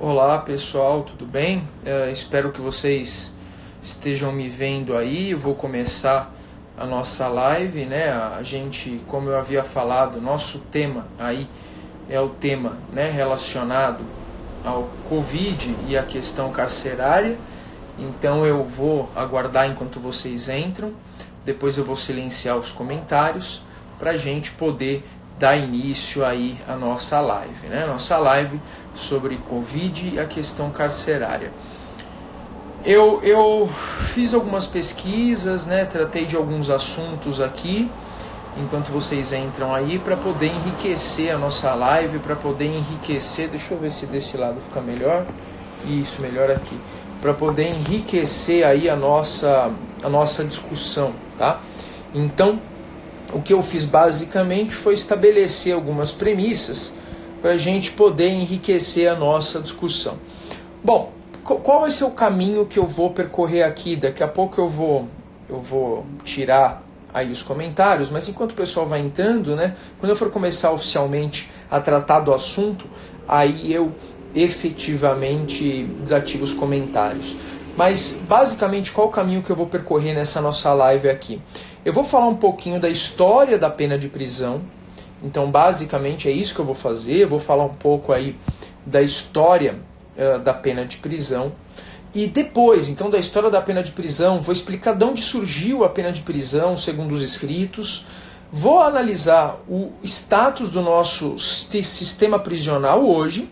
Olá pessoal, tudo bem? Espero que vocês estejam me vendo aí. Eu vou começar a nossa live, né? A gente, como eu havia falado, nosso tema aí é o tema, né, relacionado ao Covid e à questão carcerária. Então eu vou aguardar enquanto vocês entram, depois eu vou silenciar os comentários para a gente poder dar início aí à nossa live, né? Nossa live sobre Covid e a questão carcerária. Eu fiz algumas pesquisas, né? Tratei de alguns assuntos aqui, enquanto vocês entram aí, para poder enriquecer a nossa live, para poder enriquecer, deixa eu ver se desse lado fica melhor, isso, melhor aqui, para poder enriquecer aí a nossa discussão, tá? Então, o que eu fiz basicamente foi estabelecer algumas premissas para a gente poder enriquecer a nossa discussão. Bom, qual vai ser o caminho que eu vou percorrer aqui? Daqui a pouco eu vou tirar aí os comentários, mas enquanto o pessoal vai entrando, né, quando eu for começar oficialmente a tratar do assunto, aí eu efetivamente desativo os comentários. Mas basicamente qual o caminho que eu vou percorrer nessa nossa live aqui? Eu vou falar um pouquinho da história da pena de prisão. Então basicamente é isso que eu vou fazer. Eu vou falar um pouco aí da história da pena de prisão. E depois, então, da história da pena de prisão, vou explicar de onde surgiu a pena de prisão, segundo os escritos. Vou analisar o status do nosso sistema prisional hoje.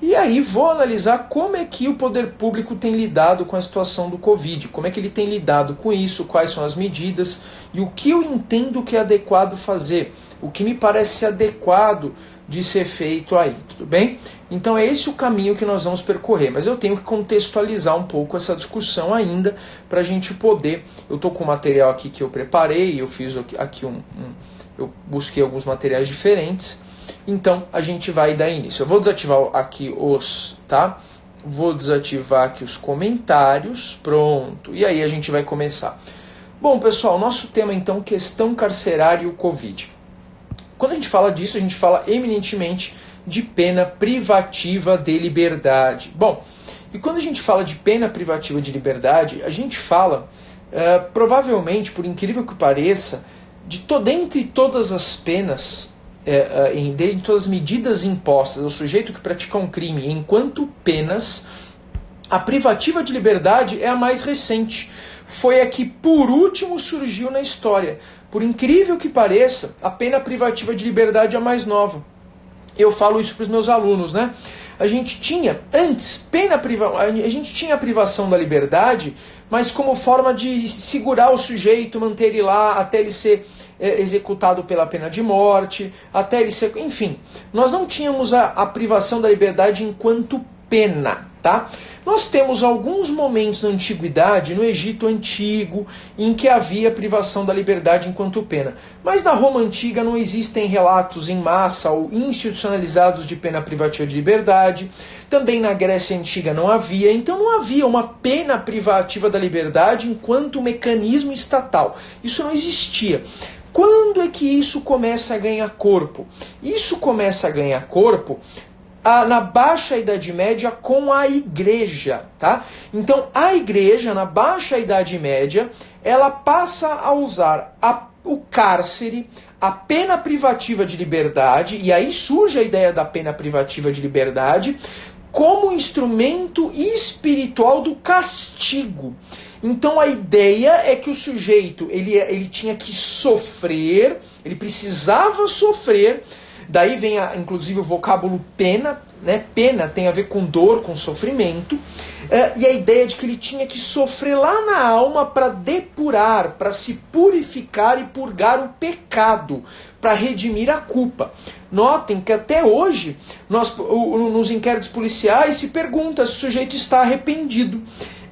E aí vou analisar como é que o poder público tem lidado com a situação do Covid, como é que ele tem lidado com isso, quais são as medidas e o que eu entendo que é adequado fazer, o que me parece adequado de ser feito aí, tudo bem? Então é esse o caminho que nós vamos percorrer, mas eu tenho que contextualizar um pouco essa discussão ainda para a gente poder. Eu estou com o material aqui que eu preparei, eu fiz aqui eu busquei alguns materiais diferentes. Então a gente vai dar início. Eu vou desativar aqui Vou desativar aqui os comentários. Pronto. E aí a gente vai começar. Bom, pessoal, nosso tema então, questão carcerária e o Covid. Quando a gente fala disso, a gente fala eminentemente de pena privativa de liberdade. Bom, e quando a gente fala de pena privativa de liberdade, a gente fala, provavelmente, por incrível que pareça, dentre todas as penas, dentre todas as medidas impostas ao sujeito que pratica um crime enquanto penas, a privativa de liberdade é a mais recente. Foi a que por último surgiu na história. Por incrível que pareça, a pena privativa de liberdade é a mais nova. Eu falo isso para os meus alunos, né? A gente tinha antes a gente tinha a privação da liberdade, mas como forma de segurar o sujeito, manter ele lá até ele ser executado pela pena de morte, até ele ser... Enfim, nós não tínhamos a privação da liberdade enquanto pena, tá? Nós temos alguns momentos na antiguidade, no Egito Antigo, em que havia privação da liberdade enquanto pena. Mas na Roma Antiga não existem relatos em massa ou institucionalizados de pena privativa de liberdade. Também na Grécia Antiga não havia. Então não havia uma pena privativa da liberdade enquanto mecanismo estatal. Isso não existia. Quando é que isso começa a ganhar corpo? Isso começa a ganhar corpo na Baixa Idade Média com a Igreja, tá? Então a Igreja, na Baixa Idade Média, ela passa a usar o cárcere, a pena privativa de liberdade, e aí surge a ideia da pena privativa de liberdade, como instrumento espiritual do castigo. Então a ideia é que o sujeito ele tinha que sofrer, ele precisava sofrer. Daí vem inclusive o vocábulo pena, né? Pena tem a ver com dor, com sofrimento, e a ideia de que ele tinha que sofrer lá na alma para depurar, para se purificar e purgar o pecado, para redimir a culpa. Notem que até hoje, nos inquéritos policiais, se pergunta se o sujeito está arrependido.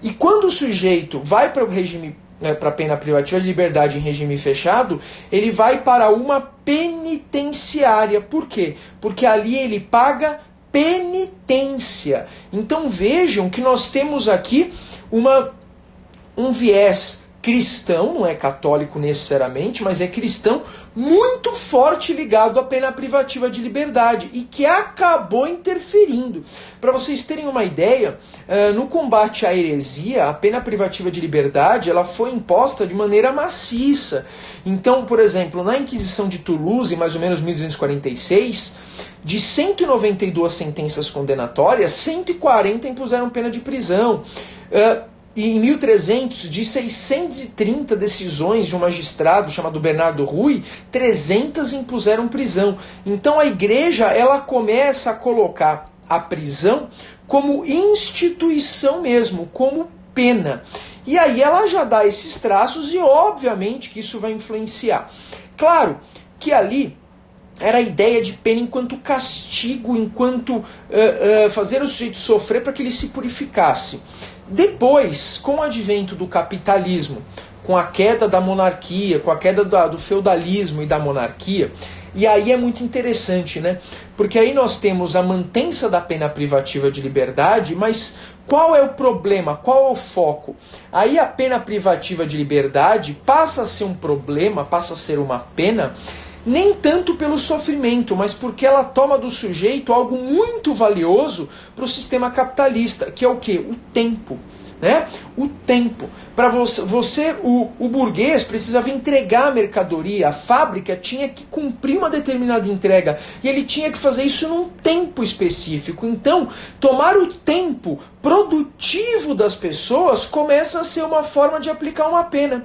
E quando o sujeito vai para o regime, para a pena privativa de liberdade em regime fechado, ele vai para uma penitenciária. Por quê? Porque ali ele paga penitência. Então vejam que nós temos aqui um viés cristão, não é católico necessariamente, mas é cristão muito forte ligado à pena privativa de liberdade e que acabou interferindo. Para vocês terem uma ideia, no combate à heresia, a pena privativa de liberdade ela foi imposta de maneira maciça. Então, por exemplo, na Inquisição de Toulouse, em mais ou menos 1246, de 192 sentenças condenatórias, 140 impuseram pena de prisão. E em 1300, de 630 decisões de um magistrado chamado Bernardo Rui, 300 impuseram prisão. Então a igreja ela começa a colocar a prisão como instituição mesmo, como pena. E aí ela já dá esses traços e obviamente que isso vai influenciar. Claro que ali era a ideia de pena enquanto castigo, enquanto fazer o sujeito sofrer para que ele se purificasse. Depois, com o advento do capitalismo, com a queda da monarquia, com a queda do feudalismo e da monarquia, e aí é muito interessante, né? Porque aí nós temos a mantença da pena privativa de liberdade, mas qual é o problema? Qual é o foco? Aí a pena privativa de liberdade passa a ser um problema, passa a ser uma pena, nem tanto pelo sofrimento, mas porque ela toma do sujeito algo muito valioso para o sistema capitalista, que é o quê? O tempo. Né? O tempo. Para você o burguês precisava entregar a mercadoria, a fábrica tinha que cumprir uma determinada entrega e ele tinha que fazer isso num tempo específico. Então, tomar o tempo produtivo das pessoas começa a ser uma forma de aplicar uma pena.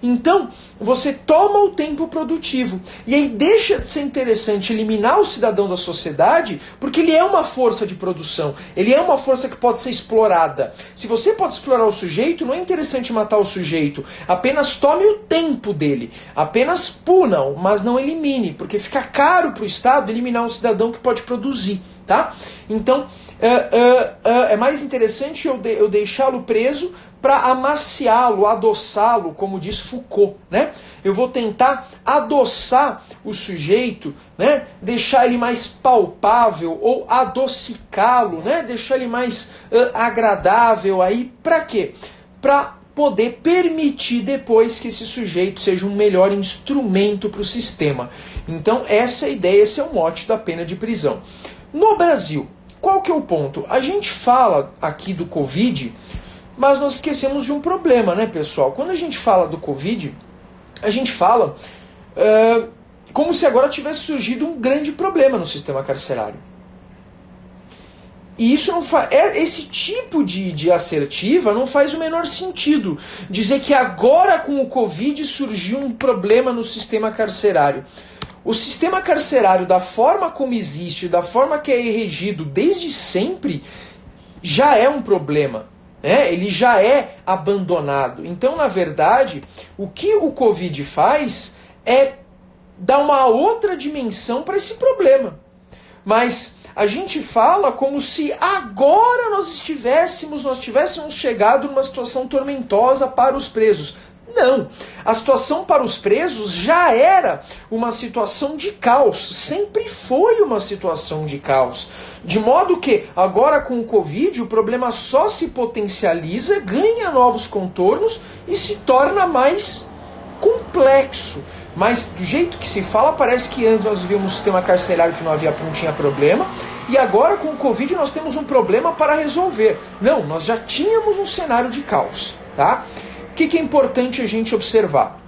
Então, você toma o tempo produtivo. E aí deixa de ser interessante eliminar o cidadão da sociedade, porque ele é uma força de produção. Ele é uma força que pode ser explorada. Se você pode explorar o sujeito, não é interessante matar o sujeito. Apenas tome o tempo dele. Apenas puna-o, mas não elimine, porque fica caro para o Estado eliminar um cidadão que pode produzir. Tá? Então, é mais interessante eu deixá-lo preso para amaciá-lo, adoçá-lo, como diz Foucault, né? Eu vou tentar adoçar o sujeito, né? Deixar ele mais palpável ou adocicá-lo, né? Deixar ele mais agradável aí, para quê? Para poder permitir depois que esse sujeito seja um melhor instrumento para o sistema. Então essa é a ideia, esse é o mote da pena de prisão. No Brasil, qual que é o ponto? A gente fala aqui do Covid, mas nós esquecemos de um problema, né, pessoal? Quando a gente fala do Covid, a gente fala como se agora tivesse surgido um grande problema no sistema carcerário. E isso não esse tipo de assertiva não faz o menor sentido. Dizer que agora com o Covid surgiu um problema no sistema carcerário. O sistema carcerário, da forma como existe, da forma que é regido desde sempre, já é um problema. Ele já é abandonado. Então, na verdade, o que o Covid faz é dar uma outra dimensão para esse problema. Mas a gente fala como se agora nós tivéssemos chegado numa situação tormentosa para os presos. Não, a situação para os presos já era uma situação de caos, sempre foi uma situação de caos. De modo que agora com o Covid o problema só se potencializa, ganha novos contornos e se torna mais complexo. Mas do jeito que se fala, parece que antes nós vivíamos um sistema carcerário que não tinha problema, e agora com o Covid nós temos um problema para resolver. Não, nós já tínhamos um cenário de caos, tá? O que é importante a gente observar?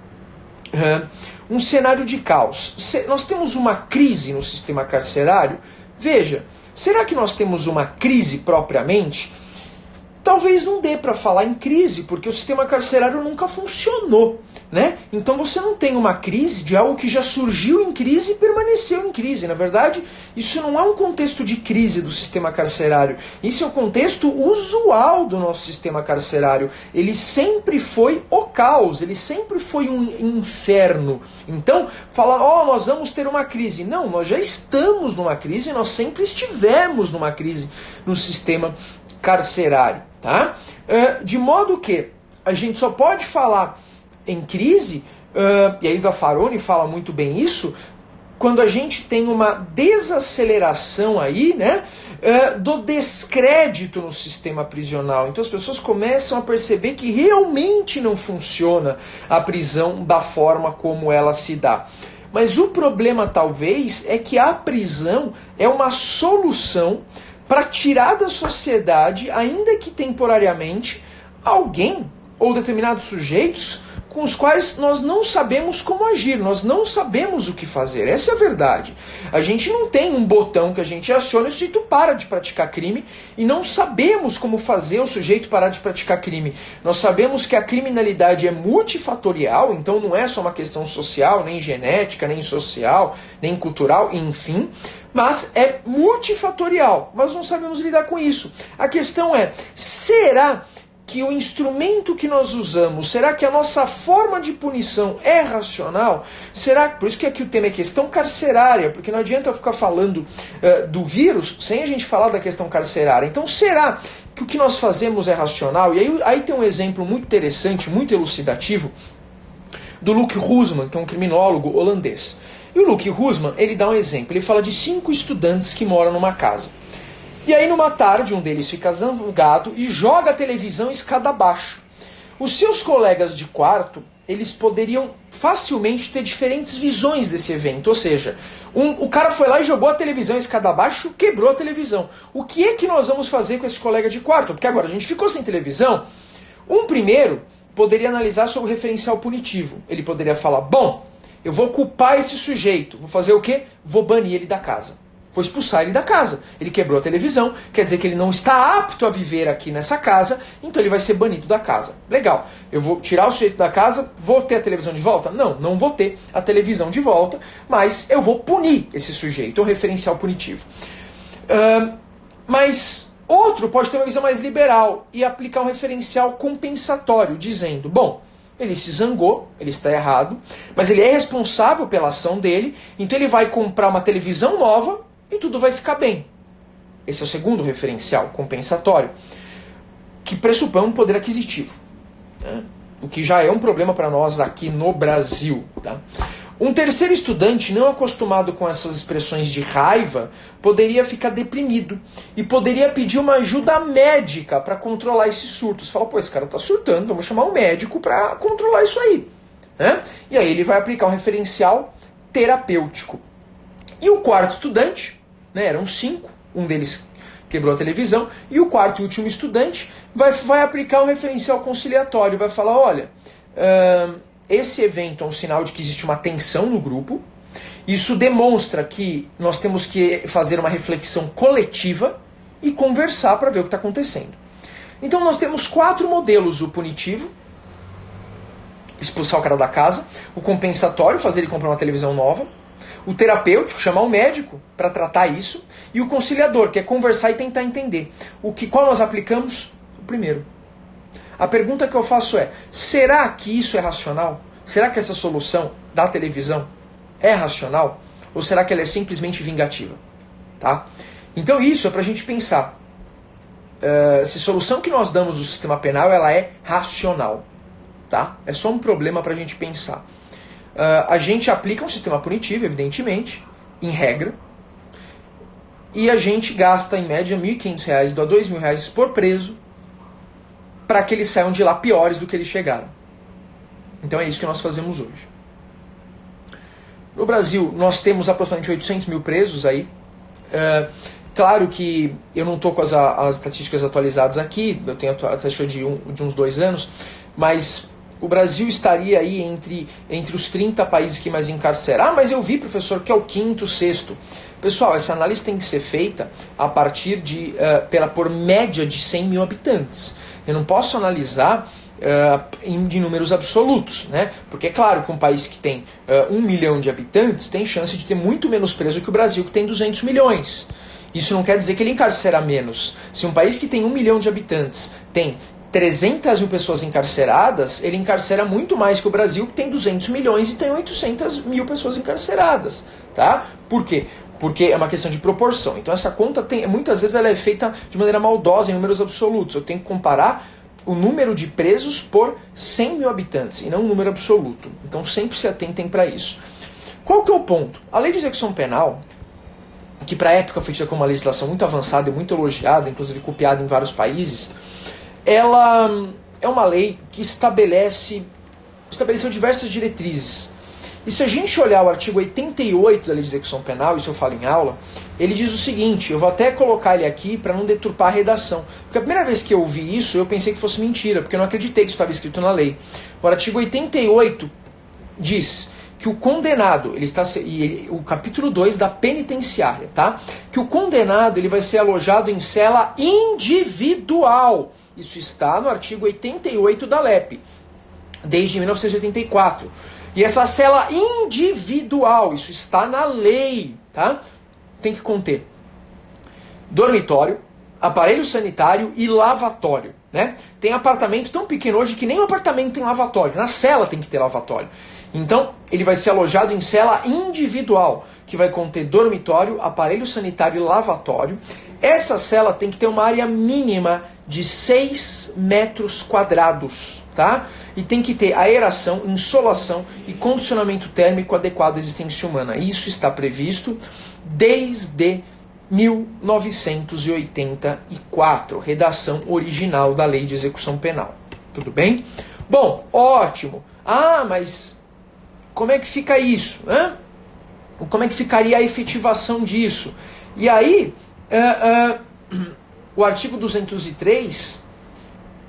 Um cenário de caos. Nós temos uma crise no sistema carcerário? Veja, será que nós temos uma crise propriamente? Talvez não dê para falar em crise, porque o sistema carcerário nunca funcionou, né? Então você não tem uma crise de algo que já surgiu em crise e permaneceu em crise. Na verdade, isso não é um contexto de crise do sistema carcerário. Isso é um contexto usual do nosso sistema carcerário. Ele sempre foi o caos, ele sempre foi um inferno. Então, falar, nós vamos ter uma crise. Não, nós já estamos numa crise, nós sempre estivemos numa crise no sistema carcerário, tá? De modo que a gente só pode falar em crise, e a Isa Faroni fala muito bem isso, quando a gente tem uma desaceleração aí, né, do descrédito no sistema prisional. Então as pessoas começam a perceber que realmente não funciona a prisão da forma como ela se dá. Mas o problema talvez é que a prisão é uma solução para tirar da sociedade, ainda que temporariamente, alguém ou determinados sujeitos com os quais nós não sabemos como agir, nós não sabemos o que fazer. Essa é a verdade. A gente não tem um botão que a gente aciona e o sujeito para de praticar crime e não sabemos como fazer o sujeito parar de praticar crime. Nós sabemos que a criminalidade é multifatorial, então não é só uma questão social, nem genética, nem social, nem cultural, enfim, mas é multifatorial. Nós não sabemos lidar com isso. A questão é, será que o instrumento que nós usamos, será que a nossa forma de punição é racional? Será? Por isso que aqui o tema é questão carcerária, porque não adianta eu ficar falando do vírus sem a gente falar da questão carcerária. Então será que o que nós fazemos é racional? E aí tem um exemplo muito interessante, muito elucidativo, do Luc Roosman, que é um criminólogo holandês. E o Luc Roosman, ele dá um exemplo, ele fala de 5 estudantes que moram numa casa. E aí numa tarde um deles fica zangado e joga a televisão escada abaixo. Os seus colegas de quarto, eles poderiam facilmente ter diferentes visões desse evento. Ou seja, o cara foi lá e jogou a televisão escada abaixo, quebrou a televisão. O que é que nós vamos fazer com esse colega de quarto? Porque agora a gente ficou sem televisão. Um primeiro poderia analisar sobre o referencial punitivo. Ele poderia falar, bom, eu vou culpar esse sujeito. Vou fazer o quê? Vou banir ele da casa. Vou expulsar ele da casa. Ele quebrou a televisão, quer dizer que ele não está apto a viver aqui nessa casa, então ele vai ser banido da casa. Legal. Eu vou tirar o sujeito da casa, vou ter a televisão de volta? Não, não vou ter a televisão de volta, mas eu vou punir esse sujeito. É um referencial punitivo. Mas outro pode ter uma visão mais liberal e aplicar um referencial compensatório, dizendo, bom, ele se zangou, ele está errado, mas ele é responsável pela ação dele, então ele vai comprar uma televisão nova e tudo vai ficar bem. Esse é o segundo referencial compensatório, que pressupõe um poder aquisitivo, né? O que já é um problema para nós aqui no Brasil. Tá? Um terceiro estudante, não acostumado com essas expressões de raiva, poderia ficar deprimido e poderia pedir uma ajuda médica para controlar esses surtos. Fala, pô, esse cara está surtando, vamos chamar um médico para controlar isso aí. Né? E aí ele vai aplicar um referencial terapêutico. E o quarto estudante, né, eram 5, um deles quebrou a televisão, e o quarto e último estudante vai aplicar um referencial conciliatório, vai falar, olha, esse evento é um sinal de que existe uma tensão no grupo, isso demonstra que nós temos que fazer uma reflexão coletiva e conversar para ver o que está acontecendo. Então nós temos 4 modelos, o punitivo, expulsar o cara da casa, o compensatório, fazer ele comprar uma televisão nova, o terapêutico, chamar um médico para tratar isso, e o conciliador, que é conversar e tentar entender. Qual nós aplicamos? O primeiro. A pergunta que eu faço é, será que isso é racional? Será que essa solução da televisão é racional? Ou será que ela é simplesmente vingativa? Tá? Então isso é para a gente pensar. Se a solução que nós damos do sistema penal ela é racional. Tá? É só um problema para a gente pensar. A gente aplica um sistema punitivo, evidentemente, em regra, e a gente gasta em média R$1.500 a R$2.000 por preso para que eles saiam de lá piores do que eles chegaram. Então é isso que nós fazemos hoje. No Brasil, nós temos aproximadamente 800 mil presos aí. Claro que eu não estou com as estatísticas atualizadas aqui, eu tenho a estatística de uns 2 anos, mas o Brasil estaria aí entre os 30 países que mais encarceram. Mas eu vi, professor, que é o 5º, 6º. Pessoal, essa análise tem que ser feita a partir por média de 100 mil habitantes. Eu não posso analisar de números absolutos, né? Porque é claro que um país que tem 1 milhão de habitantes tem chance de ter muito menos preso que o Brasil, que tem 200 milhões. Isso não quer dizer que ele encarcera menos. Se um país que tem 1 milhão de habitantes tem 300 mil pessoas encarceradas, ele encarcera muito mais que o Brasil, que tem 200 milhões e tem 800 mil pessoas encarceradas. Tá? Por quê? Porque é uma questão de proporção. Então essa conta muitas vezes ela é feita de maneira maldosa em números absolutos. Eu tenho que comparar o número de presos por 100 mil habitantes e não um número absoluto. Então sempre se atentem para isso. Qual que é o ponto? A lei de execução penal, que para a época foi tida como uma legislação muito avançada e muito elogiada, inclusive copiada em vários países, ela é uma lei que estabeleceu diversas diretrizes. E se a gente olhar o artigo 88 da lei de execução penal, isso eu falo em aula, ele diz o seguinte, eu vou até colocar ele aqui para não deturpar a redação. Porque a primeira vez que eu ouvi isso, eu pensei que fosse mentira, porque eu não acreditei que isso estava escrito na lei. O artigo 88 diz que o condenado, o capítulo 2 da penitenciária, tá? Que o condenado ele vai ser alojado em cela individual. Isso está no artigo 88 da LEP, desde 1984. E essa cela individual, isso está na lei, tá? Tem que conter dormitório, aparelho sanitário e lavatório, né? Tem apartamento tão pequeno hoje que nem um apartamento tem lavatório, na cela tem que ter lavatório. Então, ele vai ser alojado em cela individual, que vai conter dormitório, aparelho sanitário e lavatório. Essa cela tem que ter uma área mínima de 6 metros quadrados, tá? E tem que ter aeração, insolação e condicionamento térmico adequado à existência humana. Isso está previsto desde 1984, redação original da Lei de Execução Penal. Tudo bem? Bom, ótimo. Ah, mas como é que fica isso? Como é que ficaria a efetivação disso? E aí, o artigo 203,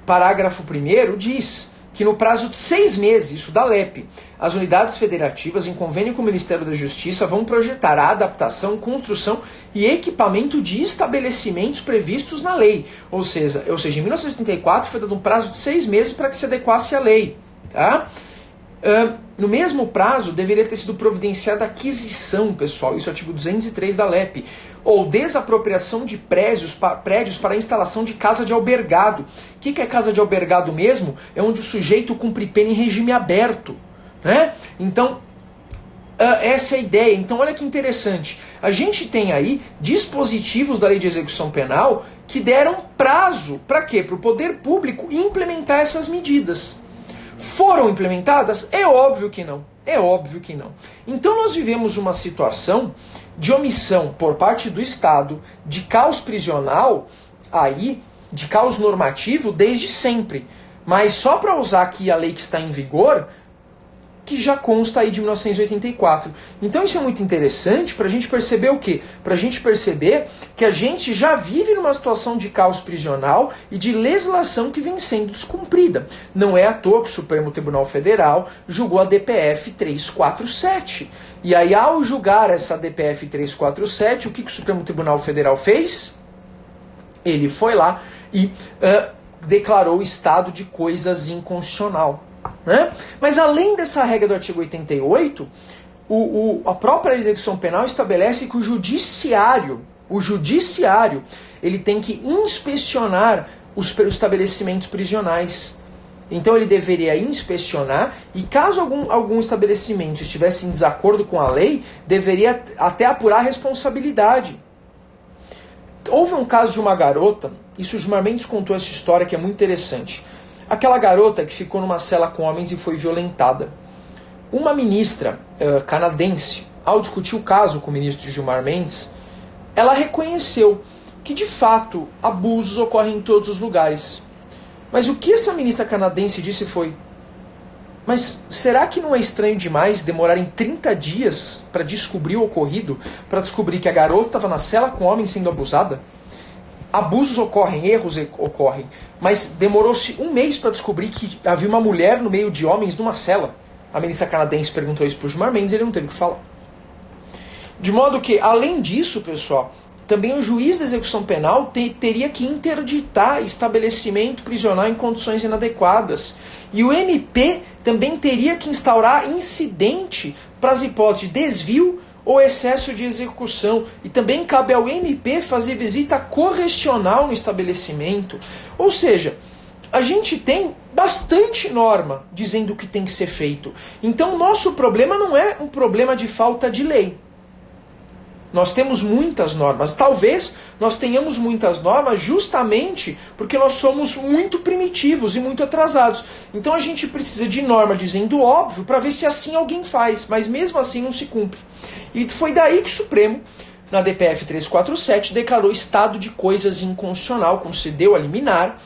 parágrafo 1º, diz que no prazo de 6 meses, isso da LEP, as unidades federativas, em convênio com o Ministério da Justiça, vão projetar a adaptação, construção e equipamento de estabelecimentos previstos na lei. Ou seja, em 1974 foi dado um prazo de 6 meses para que se adequasse à lei. Tá? No mesmo prazo, deveria ter sido providenciada a aquisição, pessoal, isso é o artigo 203 da LEP, ou desapropriação de prédios para a instalação de casa de albergado. O que é casa de albergado mesmo? É onde o sujeito cumpre pena em regime aberto, né? Então, essa é a ideia. Então, olha que interessante. A gente tem aí dispositivos da Lei de Execução Penal que deram prazo, para quê? Para o poder público implementar essas medidas. Foram implementadas? É óbvio que não. É óbvio que não. Então nós vivemos uma situação de omissão por parte do Estado, de caos prisional, aí, de caos normativo desde sempre. Mas só para usar aqui a lei que está em vigor, que já consta aí de 1984. Então isso é muito interessante para a gente perceber o quê? Para a gente perceber que a gente já vive numa situação de caos prisional e de legislação que vem sendo descumprida. Não é à toa que o Supremo Tribunal Federal julgou a DPF 347. E aí, ao julgar essa DPF 347, o que o Supremo Tribunal Federal fez? Ele foi lá e declarou o estado de coisas inconstitucional. Né? Mas além dessa regra do artigo 88, a própria execução penal estabelece que o judiciário ele tem que inspecionar os estabelecimentos prisionais. Então ele deveria inspecionar e caso algum estabelecimento estivesse em desacordo com a lei, deveria até apurar a responsabilidade. Houve um caso de uma garota, isso o Gilmar Mendes contou essa história que é muito interessante. Aquela garota que ficou numa cela com homens e foi violentada. Uma ministra canadense, ao discutir o caso com o ministro Gilmar Mendes, ela reconheceu que, de fato, abusos ocorrem em todos os lugares. Mas o que essa ministra canadense disse foi: mas será que não é estranho demais demorarem 30 dias para descobrir o ocorrido, para descobrir que a garota estava na cela com homens sendo abusada? Abusos ocorrem, erros ocorrem, mas demorou-se 1 mês para descobrir que havia uma mulher no meio de homens numa cela. A ministra canadense perguntou isso para o Gilmar Mendes e ele não teve o que falar. De modo que, além disso, pessoal, também o juiz da execução penal teria que interditar estabelecimento prisional em condições inadequadas. E o MP também teria que instaurar incidente para as hipóteses de desvio ou excesso de execução. E também cabe ao MP fazer visita correcional no estabelecimento. Ou seja, a gente tem bastante norma dizendo o que tem que ser feito. Então o nosso problema não é um problema de falta de lei. Nós temos muitas normas. Talvez nós tenhamos muitas normas justamente porque nós somos muito primitivos e muito atrasados. Então a gente precisa de norma dizendo óbvio para ver se assim alguém faz, mas mesmo assim não se cumpre. E foi daí que o Supremo, na DPF 347, declarou estado de coisas inconstitucional, concedeu a liminar,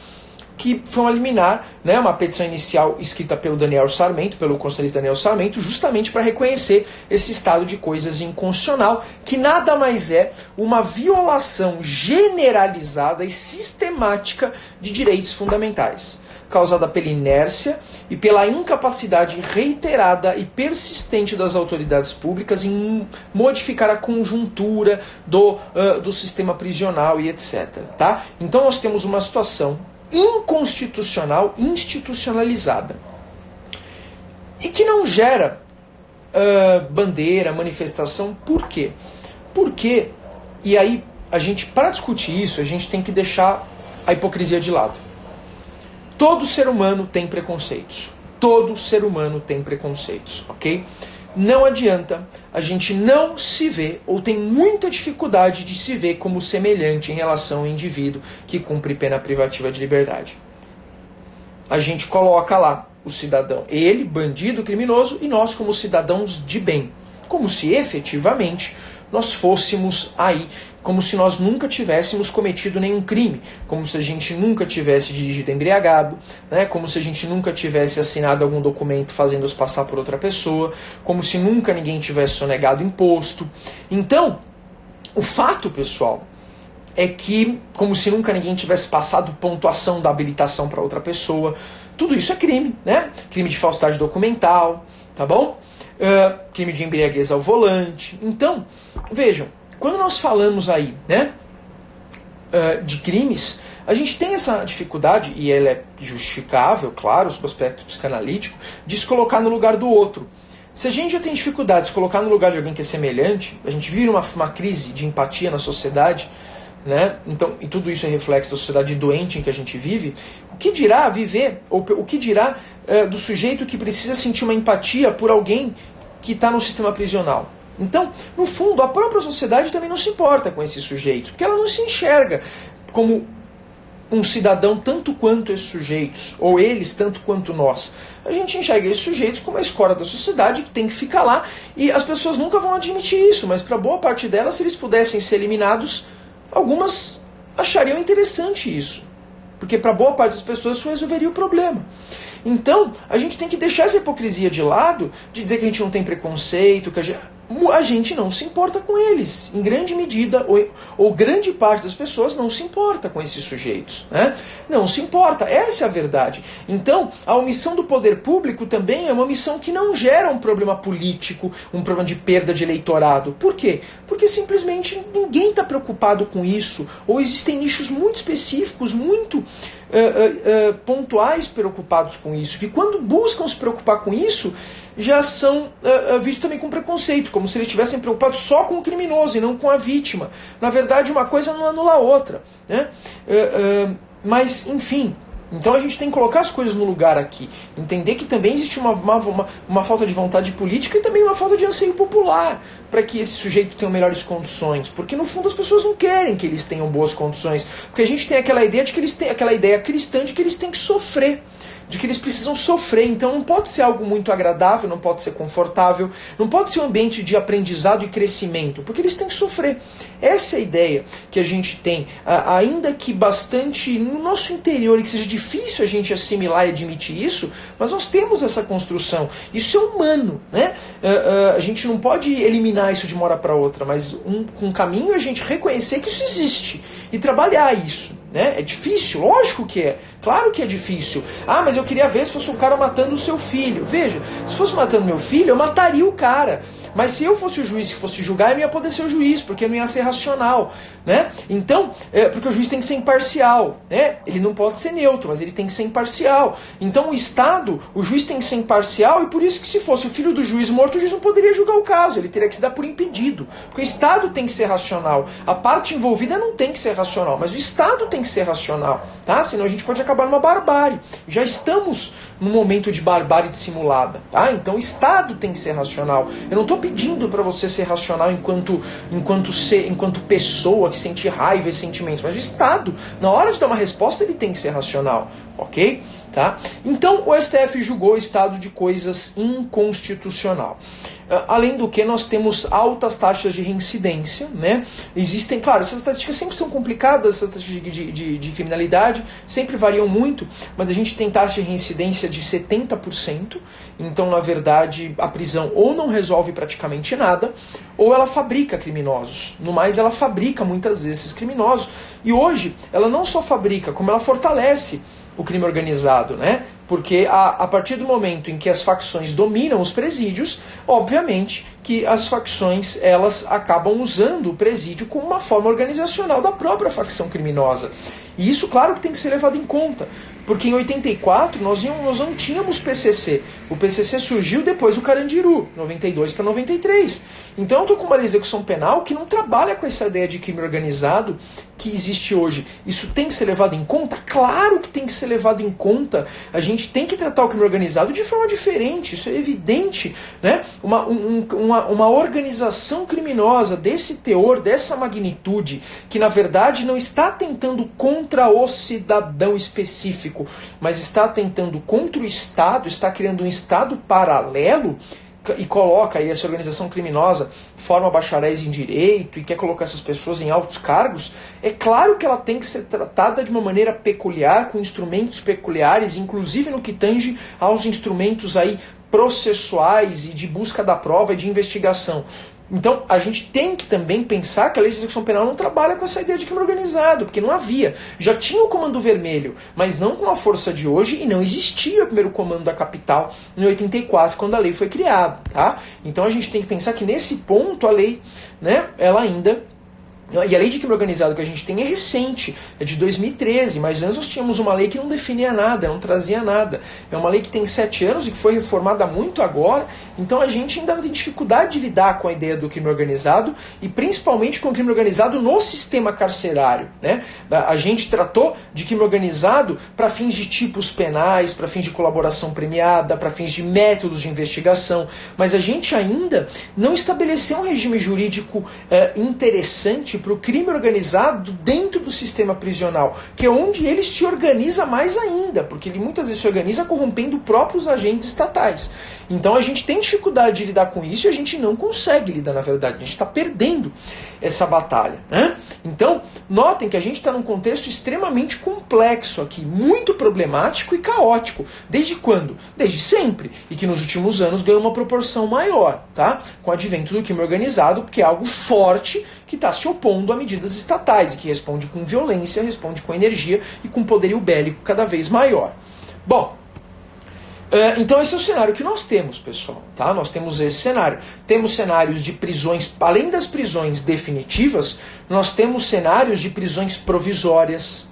que foi uma liminar, né, uma petição inicial escrita pelo Daniel Sarmento, pelo conselheiro Daniel Sarmento, justamente para reconhecer esse estado de coisas inconstitucional, que nada mais é uma violação generalizada e sistemática de direitos fundamentais, causada pela inércia e pela incapacidade reiterada e persistente das autoridades públicas em modificar a conjuntura do sistema prisional e etc. Tá? Então nós temos uma situação inconstitucional, institucionalizada. E que não gera bandeira, manifestação. Por quê? Porque, e aí, para discutir isso, a gente tem que deixar a hipocrisia de lado. Todo ser humano tem preconceitos. Todo ser humano tem preconceitos, ok? Não adianta, a gente não se vê, ou tem muita dificuldade de se ver como semelhante em relação ao indivíduo que cumpre pena privativa de liberdade. A gente coloca lá o cidadão, ele, bandido, criminoso, e nós como cidadãos de bem. Como se efetivamente nós fôssemos aí, como se nós nunca tivéssemos cometido nenhum crime, como se a gente nunca tivesse dirigido embriagado, né? Como se a gente nunca tivesse assinado algum documento fazendo-os passar por outra pessoa, como se nunca ninguém tivesse sonegado imposto. Então, o fato, pessoal, é que, como se nunca ninguém tivesse passado pontuação da habilitação para outra pessoa, tudo isso é crime, né? Crime de falsidade documental, tá bom? Crime de embriaguez ao volante. Então, vejam, quando nós falamos aí, né, de crimes, a gente tem essa dificuldade, e ela é justificável, claro, sob o aspecto psicanalítico, de se colocar no lugar do outro. Se a gente já tem dificuldade de se colocar no lugar de alguém que é semelhante, a gente vira uma crise de empatia na sociedade, né? Então, e tudo isso é reflexo da sociedade doente em que a gente vive. O que dirá viver, ou o que dirá do sujeito que precisa sentir uma empatia por alguém que está no sistema prisional? Então, no fundo, a própria sociedade também não se importa com esses sujeitos, porque ela não se enxerga como um cidadão tanto quanto esses sujeitos, ou eles tanto quanto nós. A gente enxerga esses sujeitos como a escória da sociedade que tem que ficar lá, e as pessoas nunca vão admitir isso, mas para boa parte delas, se eles pudessem ser eliminados, algumas achariam interessante isso, porque para boa parte das pessoas isso resolveria o problema. Então, a gente tem que deixar essa hipocrisia de lado, de dizer que a gente não tem preconceito, que a gente não se importa com eles. Em grande medida, ou grande parte das pessoas não se importa com esses sujeitos, né? Não se importa, essa é a verdade. Então, a omissão do poder público também é uma omissão que não gera um problema político, um problema de perda de eleitorado. Por quê? Porque simplesmente ninguém está preocupado com isso, ou existem nichos muito específicos, muito pontuais preocupados com isso, que quando buscam se preocupar com isso, já são vistos também com preconceito, como se eles estivessem preocupados só com o criminoso e não com a vítima. Na verdade, uma coisa não anula a outra, né? Mas, enfim, então a gente tem que colocar as coisas no lugar aqui. Entender que também existe uma falta de vontade política e também uma falta de anseio popular para que esse sujeito tenha melhores condições. Porque no fundo as pessoas não querem que eles tenham boas condições. Porque a gente tem aquela ideia de que eles têm aquela ideia cristã de que eles têm que sofrer, de que eles precisam sofrer. Então não pode ser algo muito agradável, não pode ser confortável, não pode ser um ambiente de aprendizado e crescimento, porque eles têm que sofrer. Essa é a ideia que a gente tem, ainda que bastante no nosso interior, e que seja difícil a gente assimilar e admitir isso, mas nós temos essa construção. Isso é humano, né? A gente não pode eliminar isso de uma hora para outra, mas com um caminho é a gente reconhecer que isso existe e trabalhar isso, né? É difícil, lógico que é. Claro que é difícil. Ah, mas eu queria ver se fosse um cara matando o seu filho. Veja, se fosse matando meu filho, eu mataria o cara. Mas se eu fosse o juiz que fosse julgar, eu não ia poder ser o juiz, porque não ia ser racional, né? Então, porque o juiz tem que ser imparcial, né? Ele não pode ser neutro, mas ele tem que ser imparcial. Então o Estado, o juiz tem que ser imparcial, e por isso que se fosse o filho do juiz morto, o juiz não poderia julgar o caso, ele teria que se dar por impedido. Porque o Estado tem que ser racional. A parte envolvida não tem que ser racional, mas o Estado tem que ser racional, tá? Senão a gente pode acabar numa barbárie. Já estamos num momento de barbárie dissimulada, tá? Então o Estado tem que ser racional. Eu não estou pedindo para você ser racional enquanto pessoa que sente raiva e sentimentos, mas o Estado, na hora de dar uma resposta, ele tem que ser racional, ok? Tá? Então o STF julgou o estado de coisas inconstitucional. Além do que, nós temos altas taxas de reincidência, né? Existem, claro, essas estatísticas sempre são complicadas, essas taxas de criminalidade sempre variam muito, mas a gente tem taxa de reincidência de 70%, então na verdade a prisão ou não resolve praticamente nada, ou ela fabrica criminosos. No mais, ela fabrica muitas vezes esses criminosos, e hoje ela não só fabrica, como ela fortalece o crime organizado, né? Porque a partir do momento em que as facções dominam os presídios, obviamente que as facções elas acabam usando o presídio como uma forma organizacional da própria facção criminosa. E isso, claro, que tem que ser levado em conta, porque em 84 nós não tínhamos PCC. O PCC surgiu depois do Carandiru, 92 para 93. Então eu estou com uma execução penal que não trabalha com essa ideia de crime organizado que existe hoje. Isso tem que ser levado em conta? Claro que tem que ser levado em conta. A gente tem que tratar o crime organizado de forma diferente, isso é evidente, né? Uma organização criminosa desse teor, dessa magnitude, que na verdade não está tentando contra o cidadão específico, mas está tentando contra o Estado, está criando um Estado paralelo, e coloca aí essa organização criminosa, forma bacharéis em direito e quer colocar essas pessoas em altos cargos, é claro que ela tem que ser tratada de uma maneira peculiar, com instrumentos peculiares, inclusive no que tange aos instrumentos aí processuais e de busca da prova e de investigação. Então, a gente tem que também pensar que a lei de execução penal não trabalha com essa ideia de crime organizado, porque não havia. Já tinha o Comando Vermelho, mas não com a força de hoje, e não existia o primeiro comando da capital em 84, quando a lei foi criada. Tá? Então, a gente tem que pensar que nesse ponto a lei, né, ela ainda... E a lei de crime organizado que a gente tem é recente, é de 2013, mas antes nós tínhamos uma lei que não definia nada, não trazia nada. É uma lei que tem 7 anos e que foi reformada muito agora, então a gente ainda tem dificuldade de lidar com a ideia do crime organizado e principalmente com o crime organizado no sistema carcerário, né? A gente tratou de crime organizado para fins de tipos penais, para fins de colaboração premiada, para fins de métodos de investigação, mas a gente ainda não estabeleceu um regime jurídico interessante para o crime organizado dentro do sistema prisional, que é onde ele se organiza mais ainda, porque ele muitas vezes se organiza corrompendo próprios agentes estatais. Então a gente tem dificuldade de lidar com isso e a gente não consegue lidar, na verdade. A gente está perdendo essa batalha, né? Então, notem que a gente está num contexto extremamente complexo aqui, muito problemático e caótico. Desde quando? Desde sempre. E que nos últimos anos ganhou uma proporção maior, tá? Com o advento do crime organizado, porque é algo forte que está se opondo a medidas estatais e que responde com violência, responde com energia e com poderio bélico cada vez maior. Bom, então esse é o cenário que nós temos, pessoal. Tá? Nós temos esse cenário. Temos cenários de prisões, além das prisões definitivas, nós temos cenários de prisões provisórias,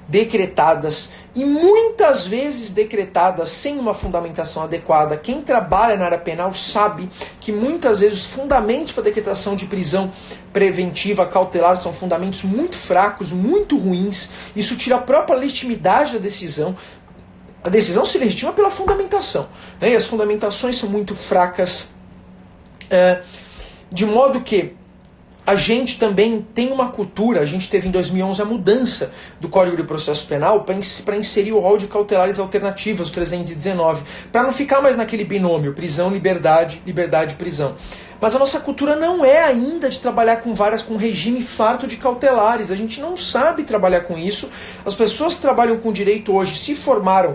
decretadas, e muitas vezes decretadas sem uma fundamentação adequada. Quem trabalha na área penal sabe que muitas vezes os fundamentos para a decretação de prisão preventiva, cautelar, são fundamentos muito fracos, muito ruins. Isso tira a própria legitimidade da decisão. A decisão se legitima pela fundamentação, né? E as fundamentações são muito fracas, de modo que a gente também tem uma cultura. A gente teve em 2011 a mudança do Código de Processo Penal para inserir o rol de cautelares alternativas, o 319, para não ficar mais naquele binômio prisão, liberdade, liberdade, prisão. Mas a nossa cultura não é ainda de trabalhar com regime farto de cautelares. A gente não sabe trabalhar com isso. As pessoas que trabalham com direito hoje se formaram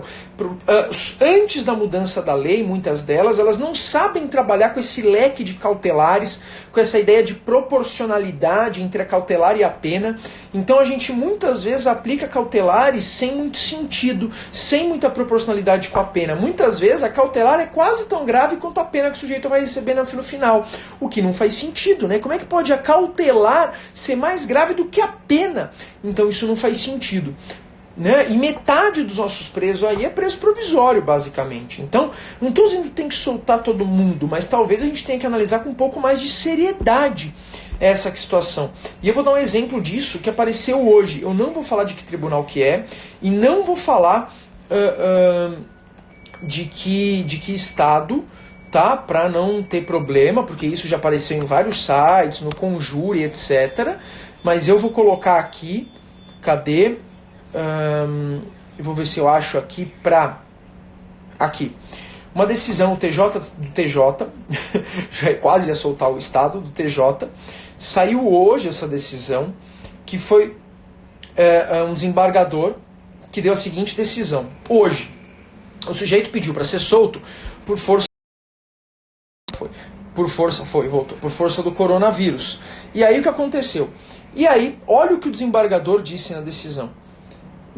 antes da mudança da lei, muitas delas, elas não sabem trabalhar com esse leque de cautelares, com essa ideia de proporcionalidade entre a cautelar e a pena. Então a gente muitas vezes aplica cautelares sem muito sentido, sem muita proporcionalidade com a pena. Muitas vezes a cautelar é quase tão grave quanto a pena que o sujeito vai receber no final. O que não faz sentido, né? Como é que pode a cautelar ser mais grave do que a pena? Então isso não faz sentido, né? E metade dos nossos presos aí é preso provisório, basicamente. Então, não estou dizendo que tem que soltar todo mundo, mas talvez a gente tenha que analisar com um pouco mais de seriedade essa situação. E eu vou dar um exemplo disso que apareceu hoje. Eu não vou falar de que tribunal que é, e não vou falar de que estado, tá? Para não ter problema, porque isso já apareceu em vários sites, no Conjure, etc. Mas eu vou colocar aqui, cadê? Eu vou ver se eu acho aqui aqui. Uma decisão do TJ, já quase ia soltar o estado do TJ, saiu hoje essa decisão, que foi um desembargador que deu a seguinte decisão. Hoje, o sujeito pediu para ser solto por força do coronavírus. E aí o que aconteceu? E aí, olha o que o desembargador disse na decisão.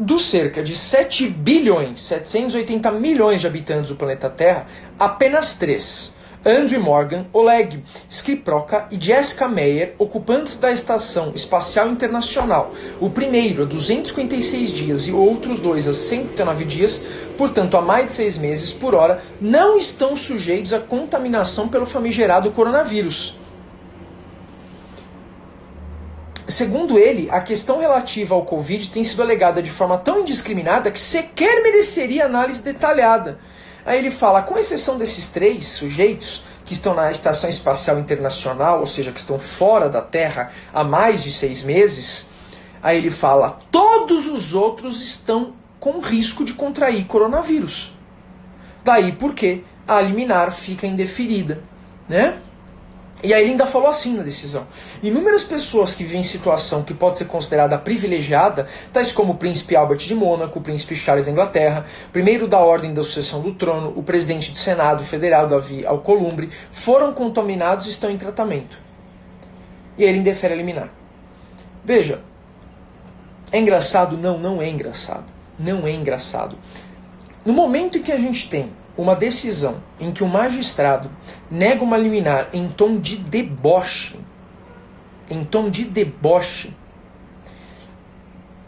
Dos cerca de 780 milhões de habitantes do planeta Terra, apenas 3, Andrew Morgan, Oleg Skripka e Jessica Meyer, ocupantes da Estação Espacial Internacional, o primeiro a 256 dias e outros 2 a 109 dias, portanto a mais de 6 meses por hora, não estão sujeitos à contaminação pelo famigerado coronavírus. Segundo ele, a questão relativa ao Covid tem sido alegada de forma tão indiscriminada que sequer mereceria análise detalhada. Aí ele fala, com exceção desses 3 sujeitos que estão na Estação Espacial Internacional, ou seja, que estão fora da Terra há mais de 6 meses, aí ele fala, todos os outros estão com risco de contrair coronavírus. Daí porque a liminar fica indeferida, né? E aí ele ainda falou assim na decisão. Inúmeras pessoas que vivem em situação que pode ser considerada privilegiada, tais como o príncipe Albert de Mônaco, o príncipe Charles da Inglaterra, primeiro da ordem da sucessão do trono, o presidente do Senado Federal Davi Alcolumbre, foram contaminados e estão em tratamento. E ele indefere a liminar. Veja, é engraçado? Não é engraçado. Não é engraçado. No momento em que a gente tem uma decisão em que o magistrado nega uma liminar em tom de deboche,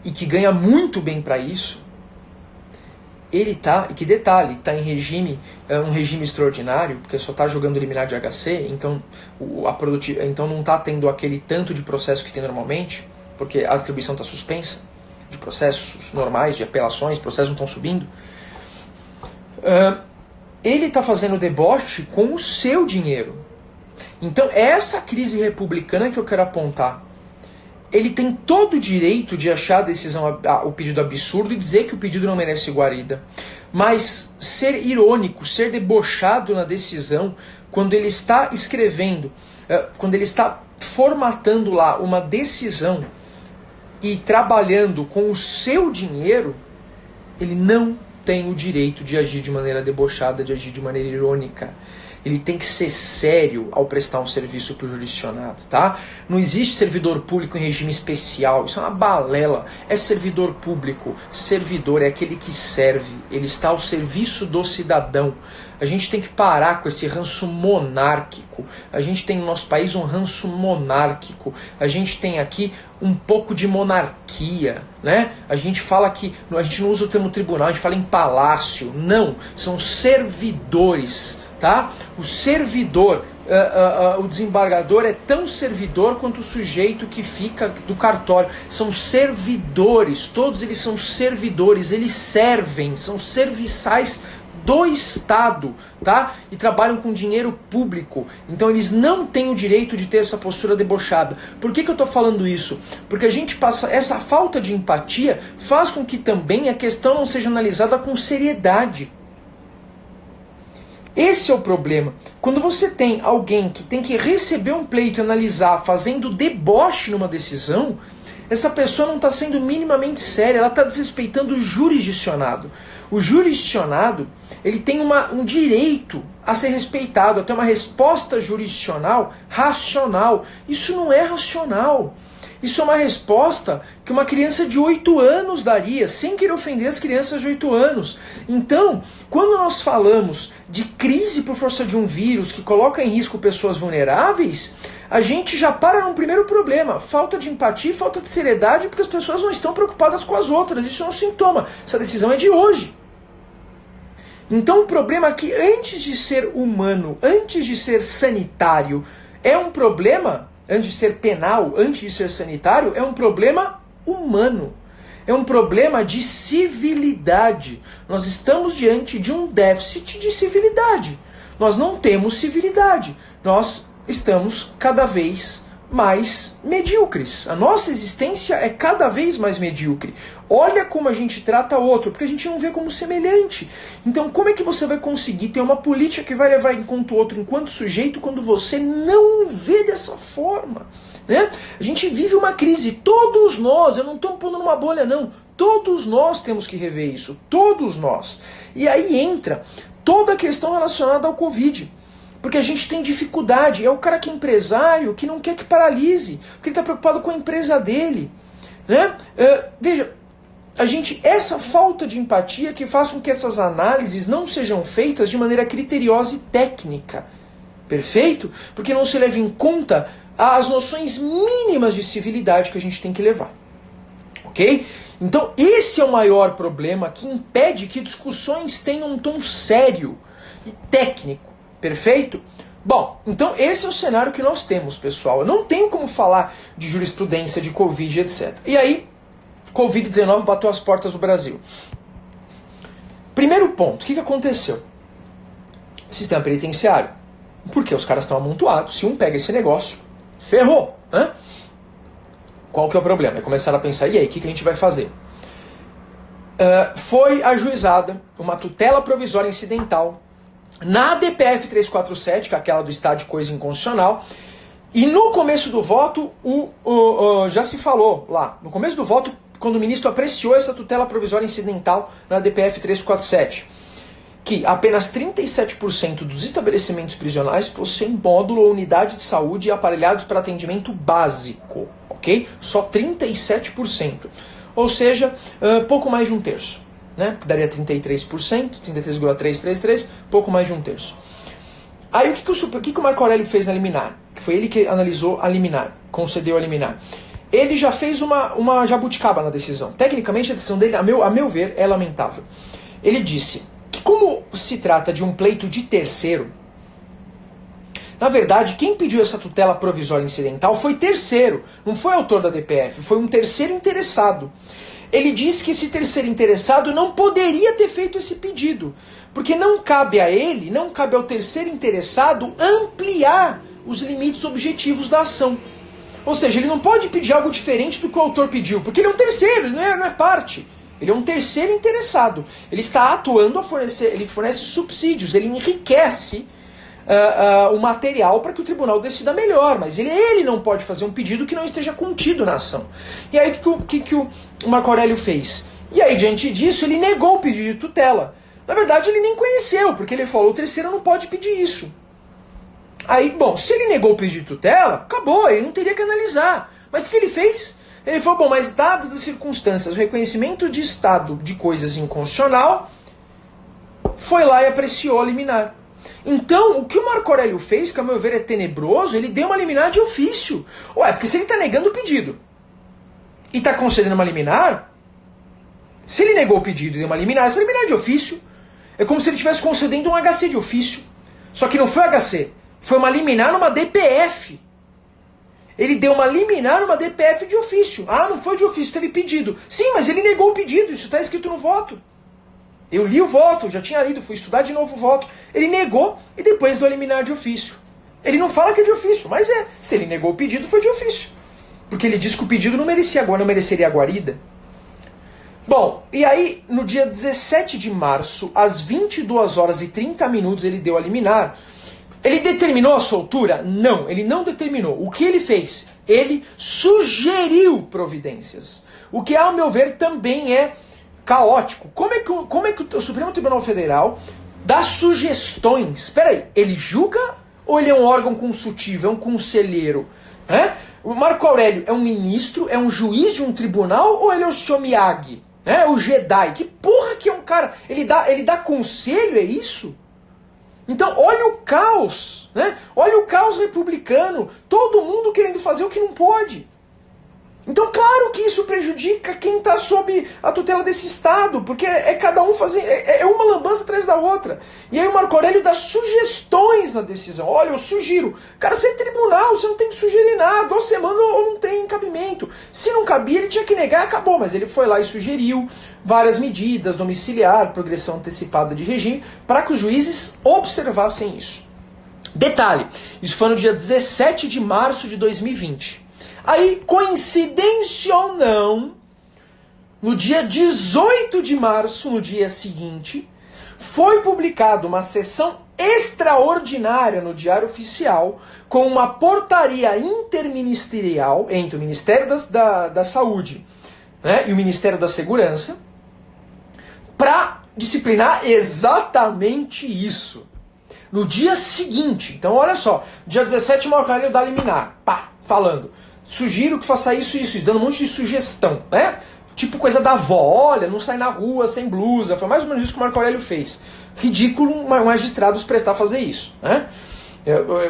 e que ganha muito bem para isso, ele tá, e que detalhe, tá em regime, um regime extraordinário, porque só tá jogando liminar de HC, então então não tá tendo aquele tanto de processo que tem normalmente, porque a distribuição está suspensa, de processos normais, de apelações, processos não estão subindo. Ele está fazendo deboche com o seu dinheiro. Então, essa crise republicana que eu quero apontar. Ele tem todo o direito de achar a decisão, o pedido absurdo e dizer que o pedido não merece guarida. Mas ser irônico, ser debochado na decisão, quando ele está escrevendo, quando ele está formatando lá uma decisão e trabalhando com o seu dinheiro, ele não tem o direito de agir de maneira debochada, de agir de maneira irônica. Ele tem que ser sério ao prestar um serviço para o jurisdicionado, tá? Não existe servidor público em regime especial, isso é uma balela. É servidor público. Servidor é aquele que serve, ele está ao serviço do cidadão. A gente tem que parar com esse ranço monárquico. A gente tem no nosso país um ranço monárquico. A gente tem aqui um pouco de monarquia, né? A gente fala que a gente não usa o termo tribunal, a gente fala em palácio. Não, são servidores, tá? O servidor, o desembargador é tão servidor quanto o sujeito que fica do cartório. São servidores, todos eles são servidores, eles servem, são serviçais do Estado, tá? E trabalham com dinheiro público. Então eles não têm o direito de ter essa postura debochada. Por que eu estou falando isso? Porque a gente passa, essa falta de empatia faz com que também a questão não seja analisada com seriedade. Esse é o problema. Quando você tem alguém que tem que receber um pleito e analisar fazendo deboche numa decisão, essa pessoa não está sendo minimamente séria, ela está desrespeitando o jurisdicionado. O jurisdicionado, ele tem um direito a ser respeitado, a ter uma resposta jurisdicional racional. Isso não é racional. Isso é uma resposta que uma criança de 8 anos daria, sem querer ofender as crianças de 8 anos. Então, quando nós falamos de crise por força de um vírus que coloca em risco pessoas vulneráveis, a gente já para num primeiro problema. Falta de empatia, falta de seriedade, porque as pessoas não estão preocupadas com as outras. Isso é um sintoma. Essa decisão é de hoje. Então o problema é que antes de ser humano, antes de ser sanitário, é um problema, antes de ser penal, antes de ser sanitário, é um problema humano. É um problema de civilidade. Nós estamos diante de um déficit de civilidade. nós não temos civilidade. Nós estamos cada vez mais medíocres. A nossa existência é cada vez mais medíocre. Olha como a gente trata o outro, porque a gente não vê como semelhante. Então como é que você vai conseguir ter uma política que vai levar em conta o outro enquanto sujeito quando você não vê dessa forma? Né? A gente vive uma crise, todos nós, eu não estou pondo numa bolha não, todos nós temos que rever isso, todos nós. E aí entra toda a questão relacionada ao Covid. Porque a gente tem dificuldade. É o cara que é empresário, que não quer que paralise, porque ele está preocupado com a empresa dele. Né? Veja, essa falta de empatia que faz com que essas análises não sejam feitas de maneira criteriosa e técnica. Perfeito? Porque não se leva em conta as noções mínimas de civilidade que a gente tem que levar. Ok? Então esse é o maior problema que impede que discussões tenham um tom sério e técnico. Perfeito? Bom, então esse é o cenário que nós temos, pessoal. Eu não tenho como falar de jurisprudência, de Covid, etc. E aí, Covid-19 bateu as portas do Brasil. Primeiro ponto, o que aconteceu? Sistema penitenciário. Porque os caras estão amontoados. Se um pega esse negócio, ferrou. Né? Qual que é o problema? É começar a pensar, e aí, o que a gente vai fazer? Foi ajuizada uma tutela provisória incidental na DPF 347, que é aquela do estado de coisa inconstitucional, e no começo do voto, já se falou lá, no começo do voto, quando o ministro apreciou essa tutela provisória incidental na DPF 347, que apenas 37% dos estabelecimentos prisionais possuem módulo ou unidade de saúde aparelhados para atendimento básico, ok? Só 37%, ou seja, pouco mais de um terço. Né? Que daria 33%, 33,333, pouco mais de um terço. Aí o que o Marco Aurélio fez na liminar? Que foi ele que analisou a liminar, concedeu a liminar. Ele já fez uma jabuticaba na decisão. Tecnicamente a decisão dele, a meu ver, é lamentável. Ele disse que como se trata de um pleito de terceiro, na verdade quem pediu essa tutela provisória incidental foi terceiro, não foi autor da DPF, foi um terceiro interessado. Ele disse que esse terceiro interessado não poderia ter feito esse pedido, porque não cabe a ele, não cabe ao terceiro interessado ampliar os limites objetivos da ação. Ou seja, ele não pode pedir algo diferente do que o autor pediu, porque ele é um terceiro, ele não é parte. Ele é um terceiro interessado. Ele está atuando a fornecer, ele fornece subsídios, ele enriquece o material para que o tribunal decida melhor, mas ele não pode fazer um pedido que não esteja contido na ação. E aí o que o Marco Aurélio fez? E aí, diante disso, ele negou o pedido de tutela. Na verdade, ele nem conheceu, porque ele falou, o terceiro não pode pedir isso. Aí, bom, se ele negou o pedido de tutela, acabou, ele não teria que analisar. Mas o que ele fez? Ele falou, bom, mas dadas as circunstâncias, o reconhecimento de estado de coisas inconstitucional, foi lá e apreciou a liminar. Então, o que o Marco Aurélio fez, que a meu ver é tenebroso, ele deu uma liminar de ofício. Ué, porque se ele está negando o pedido e está concedendo uma liminar, se ele negou o pedido e deu uma liminar, essa liminar de ofício é como se ele estivesse concedendo um HC de ofício. Só que não foi HC, foi uma liminar numa DPF. Ele deu uma liminar numa DPF de ofício. Ah, não foi de ofício, teve pedido. Sim, mas ele negou o pedido, isso está escrito no voto. Eu li o voto, já tinha lido, fui estudar de novo o voto. Ele negou e depois deu a liminar de ofício. Ele não fala que é de ofício, mas é. Se ele negou o pedido, foi de ofício. Porque ele disse que o pedido não mereceria a guarida. Bom, e aí, no dia 17 de março, às 22 horas e 30 minutos, ele deu a liminar. Ele determinou a soltura? Não, ele não determinou. O que ele fez? Ele sugeriu providências. O que, ao meu ver, também é caótico. Como é que o Supremo Tribunal Federal dá sugestões? Espera aí, ele julga ou ele é um órgão consultivo, é um conselheiro? Né? O Marco Aurélio é um ministro, é um juiz de um tribunal ou ele é o Sr. Miyagi? Né? O Jedi? Que porra que é um cara? Ele dá conselho, é isso? Então, olha o caos, né? Olha o caos republicano, todo mundo querendo fazer o que não pode. Então, claro que isso prejudica quem está sob a tutela desse Estado, porque é cada um fazer, é uma lambança atrás da outra. E aí o Marco Aurélio dá sugestões na decisão. Olha, eu sugiro. Cara, você é tribunal, você não tem que sugerir nada, ou você manda ou não tem cabimento. Se não cabia, ele tinha que negar, acabou. Mas ele foi lá e sugeriu várias medidas, domiciliar, progressão antecipada de regime, para que os juízes observassem isso. Detalhe, isso foi no dia 17 de março de 2020. Aí, coincidência ou não, no dia 18 de março, no dia seguinte, foi publicada uma sessão extraordinária no Diário Oficial com uma portaria interministerial entre o Ministério da Saúde, né, e o Ministério da Segurança para disciplinar exatamente isso. No dia seguinte, então olha só, dia 17 o Marco Aurélio dá liminar, pá, falando... Sugiro que faça isso, dando um monte de sugestão, né? Tipo coisa da avó, olha, não sai na rua sem blusa. Foi mais ou menos isso que o Marco Aurélio fez. Ridículo um magistrado se prestar a fazer isso, né?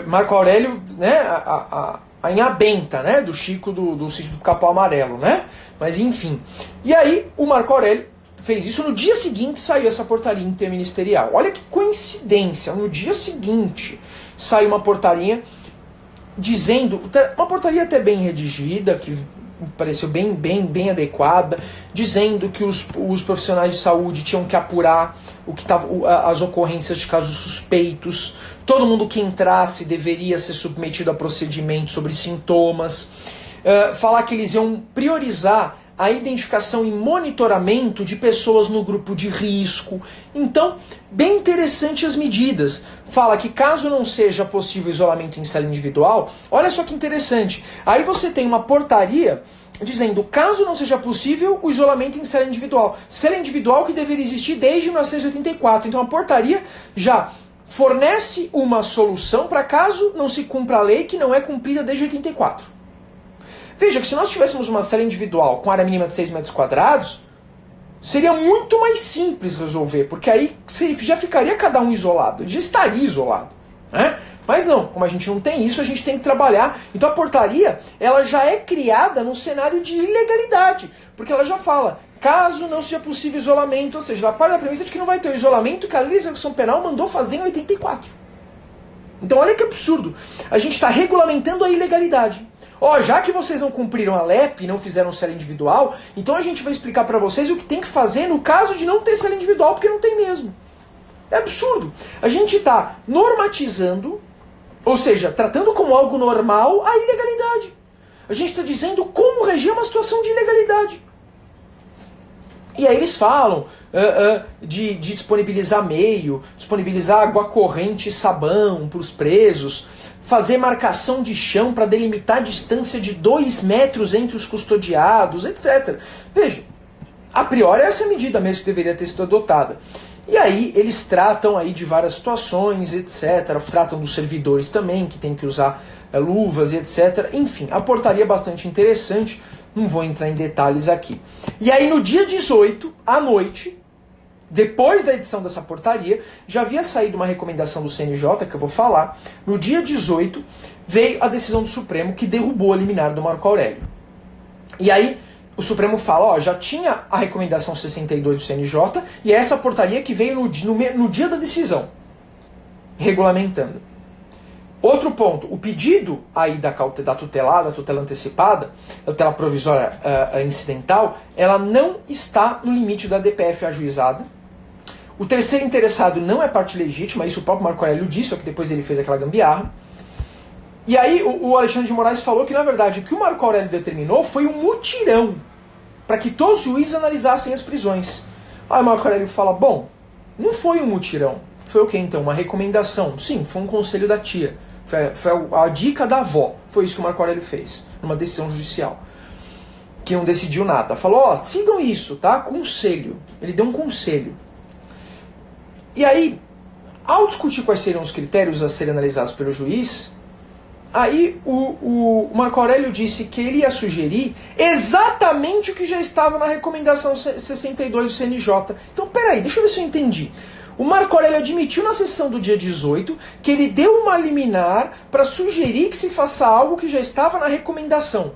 Marco Aurélio, né, a Inhabenta, né, do Chico do sítio do Capão Amarelo, né? Mas enfim. E aí o Marco Aurélio fez isso, no dia seguinte saiu essa portaria interministerial. Olha que coincidência, no dia seguinte saiu uma portaria dizendo, uma portaria até bem redigida, que me pareceu bem adequada, dizendo que os profissionais de saúde tinham que apurar o que tava, as ocorrências de casos suspeitos, todo mundo que entrasse deveria ser submetido a procedimento sobre sintomas, falar que eles iam priorizar a identificação e monitoramento de pessoas no grupo de risco. Então, bem interessante as medidas. Fala que caso não seja possível isolamento em cela individual, olha só que interessante, aí você tem uma portaria dizendo, caso não seja possível o isolamento em cela individual que deveria existir desde 1984. Então a portaria já fornece uma solução para caso não se cumpra a lei que não é cumprida desde 84. Veja que se nós tivéssemos uma cela individual com área mínima de 6 metros quadrados, seria muito mais simples resolver, porque aí já ficaria cada um isolado, ele já estaria isolado, né? Mas não, como a gente não tem isso, a gente tem que trabalhar. Então a portaria, ela já é criada num cenário de ilegalidade, porque ela já fala, caso não seja possível isolamento, ou seja, ela parte da premissa de que não vai ter o isolamento que a Lei de Execução Penal mandou fazer em 84. Então olha que absurdo, a gente está regulamentando a ilegalidade. Já que vocês não cumpriram a LEP e não fizeram cela individual, então a gente vai explicar para vocês o que tem que fazer no caso de não ter cela individual, porque não tem mesmo. É absurdo. A gente está normatizando, ou seja, tratando como algo normal a ilegalidade. A gente está dizendo como reger uma situação de ilegalidade. E aí eles falam de disponibilizar meio, disponibilizar água corrente e sabão para os presos, fazer marcação de chão para delimitar a distância de 2 metros entre os custodiados, etc. Veja, a priori essa é a medida mesmo que deveria ter sido adotada. E aí eles tratam aí de várias situações, etc. Tratam dos servidores também, que tem que usar luvas e etc. Enfim, a portaria é bastante interessante, não vou entrar em detalhes aqui. E aí no dia 18, à noite, depois da edição dessa portaria, já havia saído uma recomendação do CNJ, que eu vou falar. No dia 18, veio a decisão do Supremo que derrubou a liminar do Marco Aurélio. E aí, o Supremo fala, já tinha a recomendação 62 do CNJ, e é essa portaria que veio no dia da decisão, regulamentando. Outro ponto, o pedido aí da tutela antecipada, da tutela provisória incidental, ela não está no limite da DPF ajuizada. O terceiro interessado não é parte legítima, isso o próprio Marco Aurélio disse, só que depois ele fez aquela gambiarra. E aí o Alexandre de Moraes falou que, na verdade, o que o Marco Aurélio determinou foi um mutirão para que todos os juízes analisassem as prisões. Aí o Marco Aurélio fala, bom, não foi um mutirão. Foi o quê, então? Uma recomendação? Sim, foi um conselho da tia. Foi a dica da avó. Foi isso que o Marco Aurélio fez, numa decisão judicial. Que não decidiu nada. Falou, sigam isso, tá? Conselho. Ele deu um conselho. E aí, ao discutir quais seriam os critérios a serem analisados pelo juiz, aí o Marco Aurélio disse que ele ia sugerir exatamente o que já estava na recomendação 62 do CNJ. Então, peraí, deixa eu ver se eu entendi. O Marco Aurélio admitiu na sessão do dia 18 que ele deu uma liminar para sugerir que se faça algo que já estava na recomendação.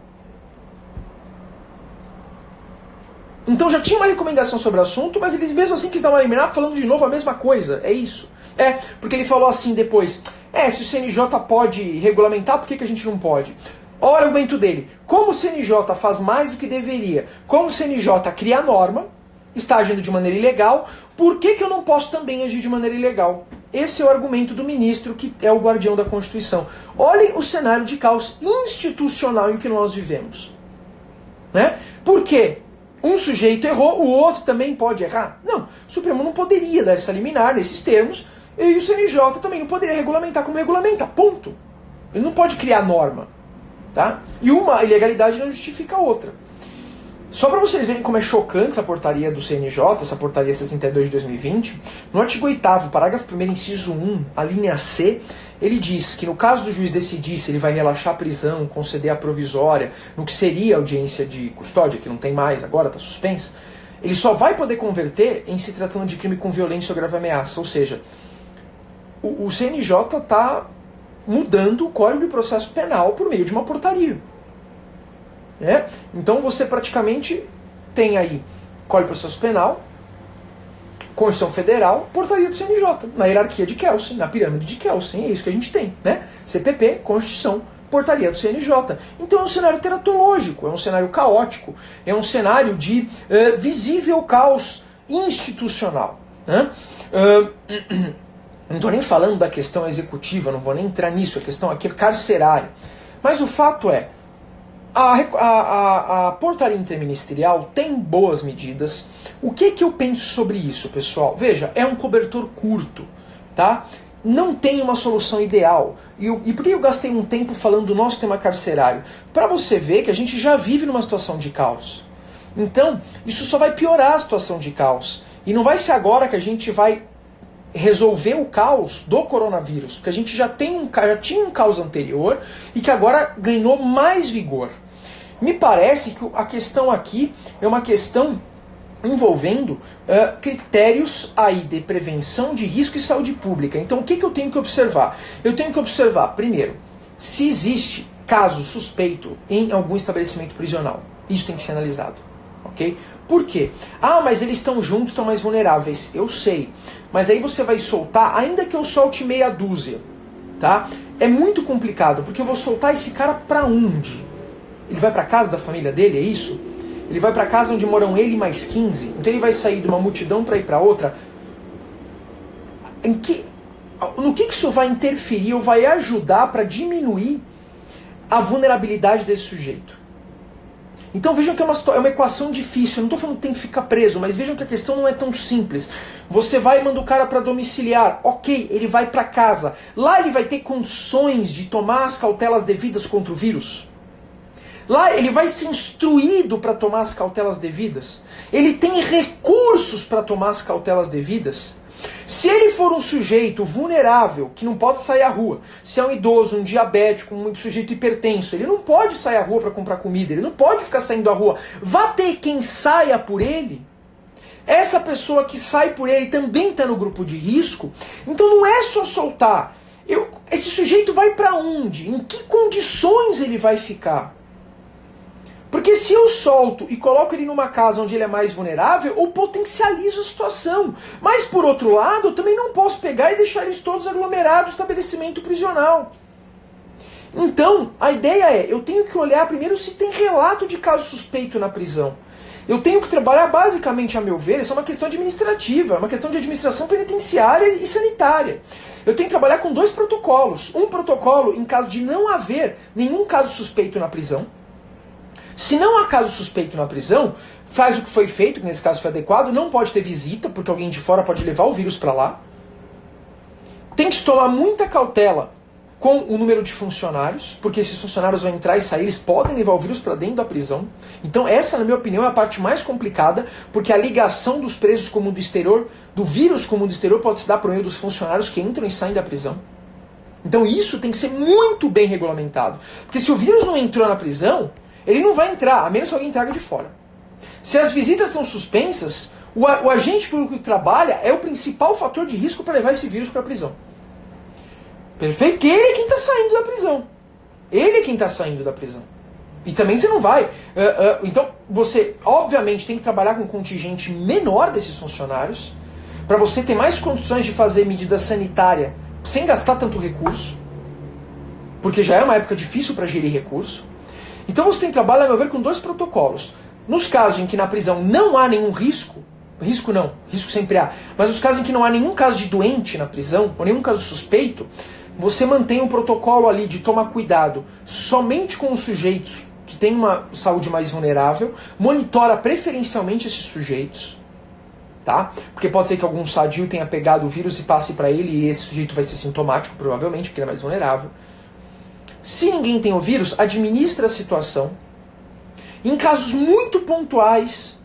Então já tinha uma recomendação sobre o assunto, mas ele mesmo assim quis dar uma liminar falando de novo a mesma coisa. É isso. Porque ele falou assim depois, se o CNJ pode regulamentar, por que a gente não pode? Olha o argumento dele. Como o CNJ faz mais do que deveria, como o CNJ cria a norma, está agindo de maneira ilegal, por que eu não posso também agir de maneira ilegal? Esse é o argumento do ministro, que é o guardião da Constituição. Olhem o cenário de caos institucional em que nós vivemos. Né? Por quê? Um sujeito errou, o outro também pode errar? Não, o Supremo não poderia dar essa liminar nesses termos, e o CNJ também não poderia regulamentar como regulamenta, ponto. Ele não pode criar norma. Tá? E uma ilegalidade não justifica a outra. Só para vocês verem como é chocante essa portaria do CNJ, essa portaria 62 de 2020, no artigo 8º, parágrafo 1º, inciso 1, a linha C, ele diz que no caso do juiz decidir se ele vai relaxar a prisão, conceder a provisória, no que seria a audiência de custódia, que não tem mais agora, está suspensa, ele só vai poder converter em se tratando de crime com violência ou grave ameaça. Ou seja, o CNJ está mudando o Código de Processo Penal por meio de uma portaria. Então você praticamente tem aí Código de Processo Penal, Constituição Federal, portaria do CNJ, na hierarquia de Kelsen, na pirâmide de Kelsen, é isso que a gente tem, né? CPP, Constituição, portaria do CNJ. Então é um cenário teratológico, é um cenário caótico, é um cenário de visível caos institucional. Né? Não estou nem falando da questão executiva, não vou nem entrar nisso, a questão aqui é carcerária. Mas o fato é, a portaria interministerial tem boas medidas. O que eu penso sobre isso, pessoal? Veja, é um cobertor curto, tá? Não tem uma solução ideal. E por que eu gastei um tempo falando do nosso tema carcerário? Para você ver que a gente já vive numa situação de caos. Então, isso só vai piorar a situação de caos. E não vai ser agora que a gente vai resolver o caos do coronavírus, porque a gente já tinha um caos anterior e que agora ganhou mais vigor. Me parece que a questão aqui é uma questão envolvendo critérios aí de prevenção de risco e saúde pública. Então o que eu tenho que observar? Eu tenho que observar, primeiro, se existe caso suspeito em algum estabelecimento prisional. Isso tem que ser analisado. Ok? Por quê? Mas eles estão juntos, estão mais vulneráveis. Eu sei. Mas aí você vai soltar, ainda que eu solte meia dúzia, tá? É muito complicado, porque eu vou soltar esse cara pra onde? Ele vai pra casa da família dele, é isso? Ele vai pra casa onde moram ele mais 15? Então ele vai sair de uma multidão pra ir pra outra? No que isso vai interferir ou vai ajudar pra diminuir a vulnerabilidade desse sujeito? Então vejam que é uma equação difícil. Eu não estou falando que tem que ficar preso, mas vejam que a questão não é tão simples. Você vai e manda o cara para domiciliar. Ok, ele vai para casa. Lá ele vai ter condições de tomar as cautelas devidas contra o vírus? Lá ele vai ser instruído para tomar as cautelas devidas? Ele tem recursos para tomar as cautelas devidas? Se ele for um sujeito vulnerável, que não pode sair à rua, se é um idoso, um diabético, um sujeito hipertenso, ele não pode sair à rua para comprar comida, ele não pode ficar saindo à rua. Vá ter quem saia por ele. Essa pessoa que sai por ele também está no grupo de risco. Então não é só soltar. Esse sujeito vai para onde? Em que condições ele vai ficar? Porque se eu solto e coloco ele numa casa onde ele é mais vulnerável, eu potencializo a situação. Mas, por outro lado, eu também não posso pegar e deixar eles todos aglomerados no estabelecimento prisional. Então, a ideia é, eu tenho que olhar primeiro se tem relato de caso suspeito na prisão. Eu tenho que trabalhar basicamente, a meu ver, isso é uma questão administrativa, é uma questão de administração penitenciária e sanitária. Eu tenho que trabalhar com 2 protocolos. Um protocolo em caso de não haver nenhum caso suspeito na prisão. Se não há caso suspeito na prisão, faz o que foi feito, que nesse caso foi adequado, não pode ter visita, porque alguém de fora pode levar o vírus para lá. Tem que se tomar muita cautela com o número de funcionários, porque esses funcionários vão entrar e sair, eles podem levar o vírus para dentro da prisão. Então essa, na minha opinião, é a parte mais complicada, porque a ligação dos presos com o mundo exterior, do vírus com o mundo exterior, pode se dar por meio dos funcionários que entram e saem da prisão. Então isso tem que ser muito bem regulamentado. Porque se o vírus não entrou na prisão, ele não vai entrar, a menos que alguém traga de fora. Se as visitas estão suspensas, o agente público que trabalha é o principal fator de risco para levar esse vírus para a prisão. Perfeito? Que ele é quem está saindo da prisão. Ele é quem está saindo da prisão. E também você não vai. Então, você, obviamente, tem que trabalhar com um contingente menor desses funcionários, para você ter mais condições de fazer medida sanitária sem gastar tanto recurso, porque já é uma época difícil para gerir recurso. Então você tem que trabalhar, a meu ver, com 2 protocolos. Nos casos em que na prisão não há nenhum risco sempre há, mas nos casos em que não há nenhum caso de doente na prisão, ou nenhum caso suspeito, você mantém um protocolo ali de tomar cuidado somente com os sujeitos que têm uma saúde mais vulnerável, monitora preferencialmente esses sujeitos, tá? Porque pode ser que algum sadio tenha pegado o vírus e passe para ele, e esse sujeito vai ser sintomático, provavelmente, porque ele é mais vulnerável. Se ninguém tem o vírus, administra a situação. Em casos muito pontuais,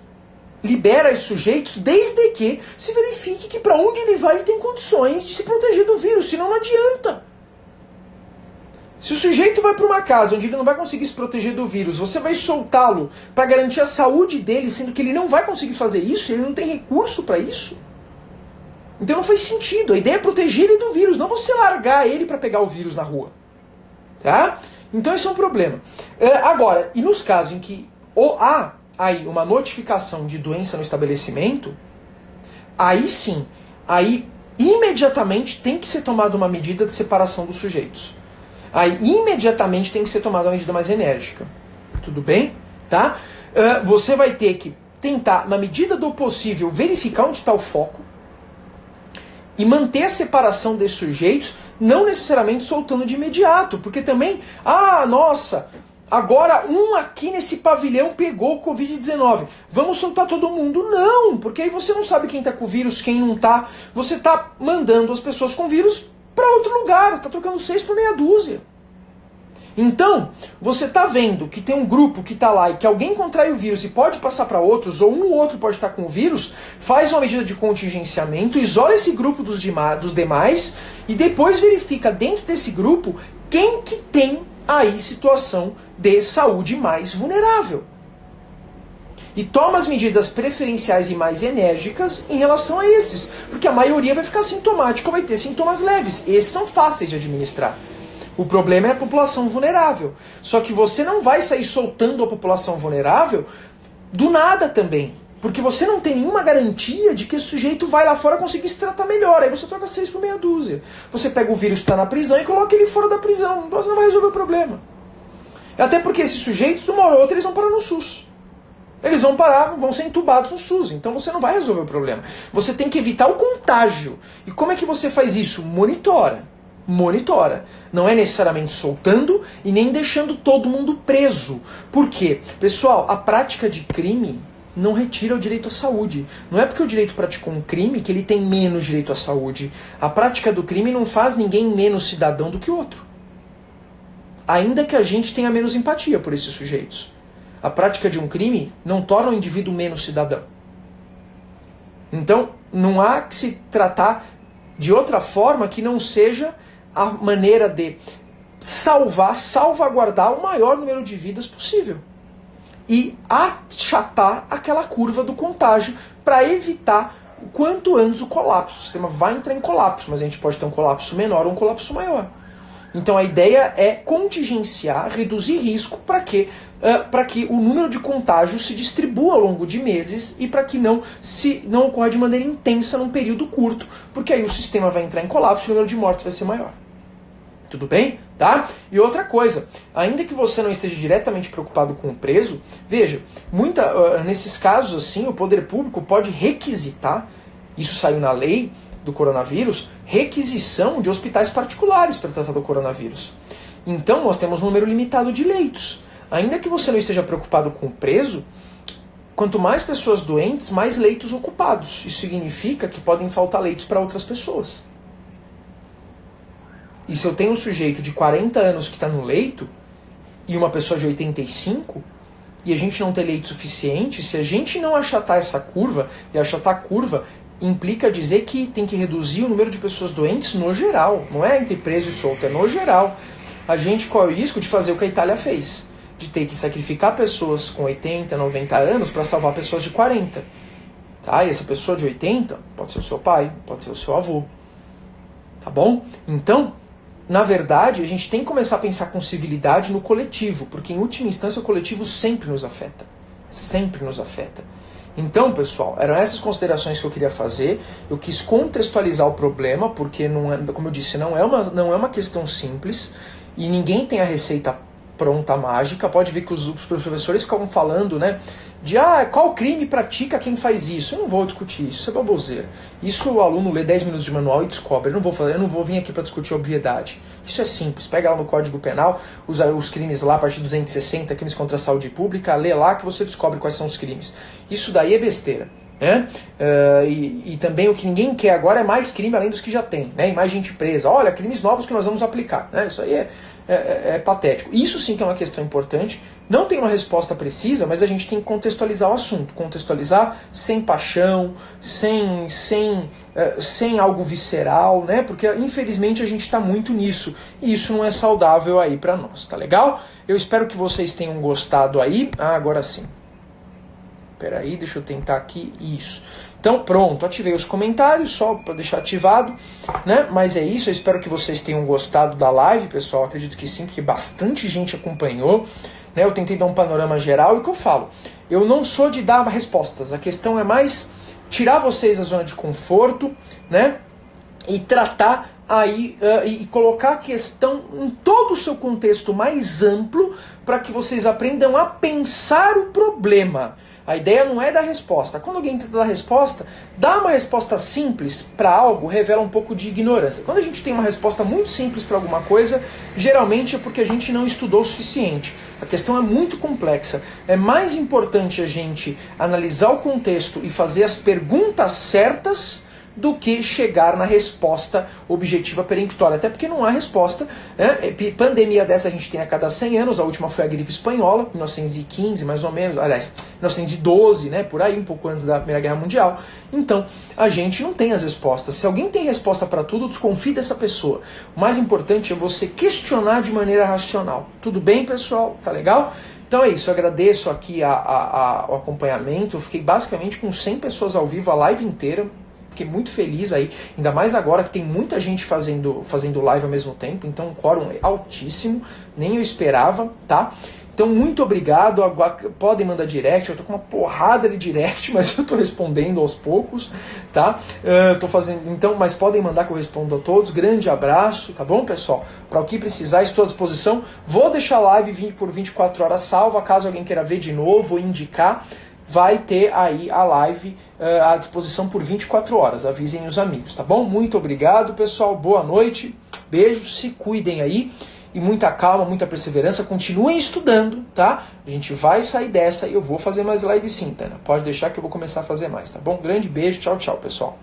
libera os sujeitos, desde que se verifique que para onde ele vai ele tem condições de se proteger do vírus, senão não adianta. Se o sujeito vai para uma casa onde ele não vai conseguir se proteger do vírus, você vai soltá-lo para garantir a saúde dele, sendo que ele não vai conseguir fazer isso, ele não tem recurso para isso. Então não faz sentido. A ideia é proteger ele do vírus, não você largar ele para pegar o vírus na rua. Tá? Então esse é um problema. Agora, e nos casos em que há aí uma notificação de doença no estabelecimento, aí sim, aí imediatamente tem que ser tomada uma medida de separação dos sujeitos. Aí imediatamente tem que ser tomada uma medida mais enérgica. Tudo bem? Tá? Você vai ter que tentar, na medida do possível, verificar onde está o foco e manter a separação desses sujeitos, não necessariamente soltando de imediato, porque também, nossa, agora um aqui nesse pavilhão pegou o Covid-19, vamos soltar todo mundo? Não, porque aí você não sabe quem está com o vírus, quem não está, você está mandando as pessoas com vírus para outro lugar, está trocando 6 por meia dúzia. Então, você está vendo que tem um grupo que está lá e que alguém contrai o vírus e pode passar para outros, ou um ou outro pode estar com o vírus, faz uma medida de contingenciamento, isola esse grupo dos demais e depois verifica dentro desse grupo quem que tem aí situação de saúde mais vulnerável. E toma as medidas preferenciais e mais enérgicas em relação a esses, porque a maioria vai ficar sintomática ou vai ter sintomas leves. Esses são fáceis de administrar. O problema é a população vulnerável. Só que você não vai sair soltando a população vulnerável do nada também. Porque você não tem nenhuma garantia de que esse sujeito vai lá fora conseguir se tratar melhor. Aí você troca 6 por meia dúzia. Você pega o vírus que está na prisão e coloca ele fora da prisão. Você não vai resolver o problema. Até porque esses sujeitos, de uma hora ou outra, eles vão parar no SUS. Eles vão ser entubados no SUS. Então você não vai resolver o problema. Você tem que evitar o contágio. E como é que você faz isso? Monitora. Não é necessariamente soltando e nem deixando todo mundo preso. Por quê? Pessoal, a prática de crime não retira o direito à saúde. Não é porque o direito praticou um crime que ele tem menos direito à saúde. A prática do crime não faz ninguém menos cidadão do que o outro. Ainda que a gente tenha menos empatia por esses sujeitos. A prática de um crime não torna o indivíduo menos cidadão. Então, não há que se tratar de outra forma que não seja a maneira de salvaguardar o maior número de vidas possível. E achatar aquela curva do contágio para evitar o quanto antes o colapso. O sistema vai entrar em colapso, mas a gente pode ter um colapso menor ou um colapso maior. Então a ideia é contingenciar, reduzir risco para que o número de contágios se distribua ao longo de meses e para que não ocorra de maneira intensa num período curto, porque aí o sistema vai entrar em colapso e o número de mortes vai ser maior. Tudo bem? Tá? E outra coisa, ainda que você não esteja diretamente preocupado com o preso, veja, nesses casos assim, o poder público pode requisitar, isso saiu na lei do coronavírus, requisição de hospitais particulares para tratar do coronavírus. Então nós temos um número limitado de leitos. Ainda que você não esteja preocupado com o preso, quanto mais pessoas doentes, mais leitos ocupados. Isso significa que podem faltar leitos para outras pessoas. E se eu tenho um sujeito de 40 anos que está no leito, e uma pessoa de 85, e a gente não ter leito suficiente, se a gente não achatar essa curva, e achatar a curva implica dizer que tem que reduzir o número de pessoas doentes no geral, não é entre preso e solto, é no geral. A gente corre o risco de fazer o que a Itália fez, de ter que sacrificar pessoas com 80, 90 anos para salvar pessoas de 40. Tá? E essa pessoa de 80 pode ser o seu pai, pode ser o seu avô. Tá bom? Então, na verdade, a gente tem que começar a pensar com civilidade no coletivo, porque em última instância o coletivo sempre nos afeta. Sempre nos afeta. Então, pessoal, eram essas considerações que eu queria fazer. Eu quis contextualizar o problema, porque, não é, como eu disse, não é uma questão simples, e ninguém tem a receita pronta mágica. Pode ver que os professores ficavam falando, né, de qual crime pratica quem faz isso. Eu não vou discutir isso é baboseira. Isso o aluno lê 10 minutos de manual e descobre. Eu não vou vir aqui para discutir obviedade. Isso é simples. Pega lá no Código Penal, usa os crimes lá a partir de 260, crimes contra a saúde pública, lê lá que você descobre quais são os crimes. Isso daí é besteira. Né? E também o que ninguém quer agora é mais crime além dos que já tem, né? E mais gente presa. Olha, crimes novos que nós vamos aplicar, né? Isso aí é patético. Isso sim que é uma questão importante. Não tem uma resposta precisa, mas a gente tem que contextualizar o assunto. Contextualizar sem paixão, sem algo visceral, né? Porque infelizmente a gente está muito nisso. E isso não é saudável aí para nós, tá legal? Eu espero que vocês tenham gostado aí. Agora sim. Peraí, deixa eu tentar aqui, isso. Então pronto, ativei os comentários, só para deixar ativado, né? Mas é isso, eu espero que vocês tenham gostado da live, pessoal, acredito que sim, porque bastante gente acompanhou, né? Eu tentei dar um panorama geral e o que eu falo, eu não sou de dar respostas, a questão é mais tirar vocês da zona de conforto, né? E tratar aí e colocar a questão em todo o seu contexto mais amplo para que vocês aprendam a pensar o problema. A ideia não é dar resposta. Quando alguém tenta dar resposta, dar uma resposta simples para algo revela um pouco de ignorância. Quando a gente tem uma resposta muito simples para alguma coisa, geralmente é porque a gente não estudou o suficiente. A questão é muito complexa. É mais importante a gente analisar o contexto e fazer as perguntas certas do que chegar na resposta objetiva peremptória. Até porque não há resposta, né? Pandemia dessa a gente tem a cada 100 anos, a última foi a gripe espanhola, 1915 mais ou menos, aliás, 1912, né? Por aí, um pouco antes da Primeira Guerra Mundial. Então, a gente não tem as respostas. Se alguém tem resposta para tudo, desconfie dessa pessoa. O mais importante é você questionar de maneira racional. Tudo bem, pessoal? Tá legal? Então é isso, eu agradeço aqui o acompanhamento. Eu fiquei basicamente com 100 pessoas ao vivo a live inteira. Fiquei muito feliz aí, ainda mais agora que tem muita gente fazendo live ao mesmo tempo, então um quórum altíssimo, nem eu esperava, tá? Então muito obrigado, podem mandar direct, eu tô com uma porrada de direct, mas eu tô respondendo aos poucos, tá? Então, mas podem mandar que eu respondo a todos, grande abraço, tá bom, pessoal? Para o que precisar, estou à disposição, vou deixar a live por 24 horas salva, caso alguém queira ver de novo ou indicar, vai ter aí a live à disposição por 24 horas. Avisem os amigos, tá bom? Muito obrigado, pessoal. Boa noite. Beijos, se cuidem aí. E muita calma, muita perseverança. Continuem estudando, tá? A gente vai sair dessa e eu vou fazer mais live sim, Tana. Pode deixar que eu vou começar a fazer mais, tá bom? Grande beijo. Tchau, tchau, pessoal.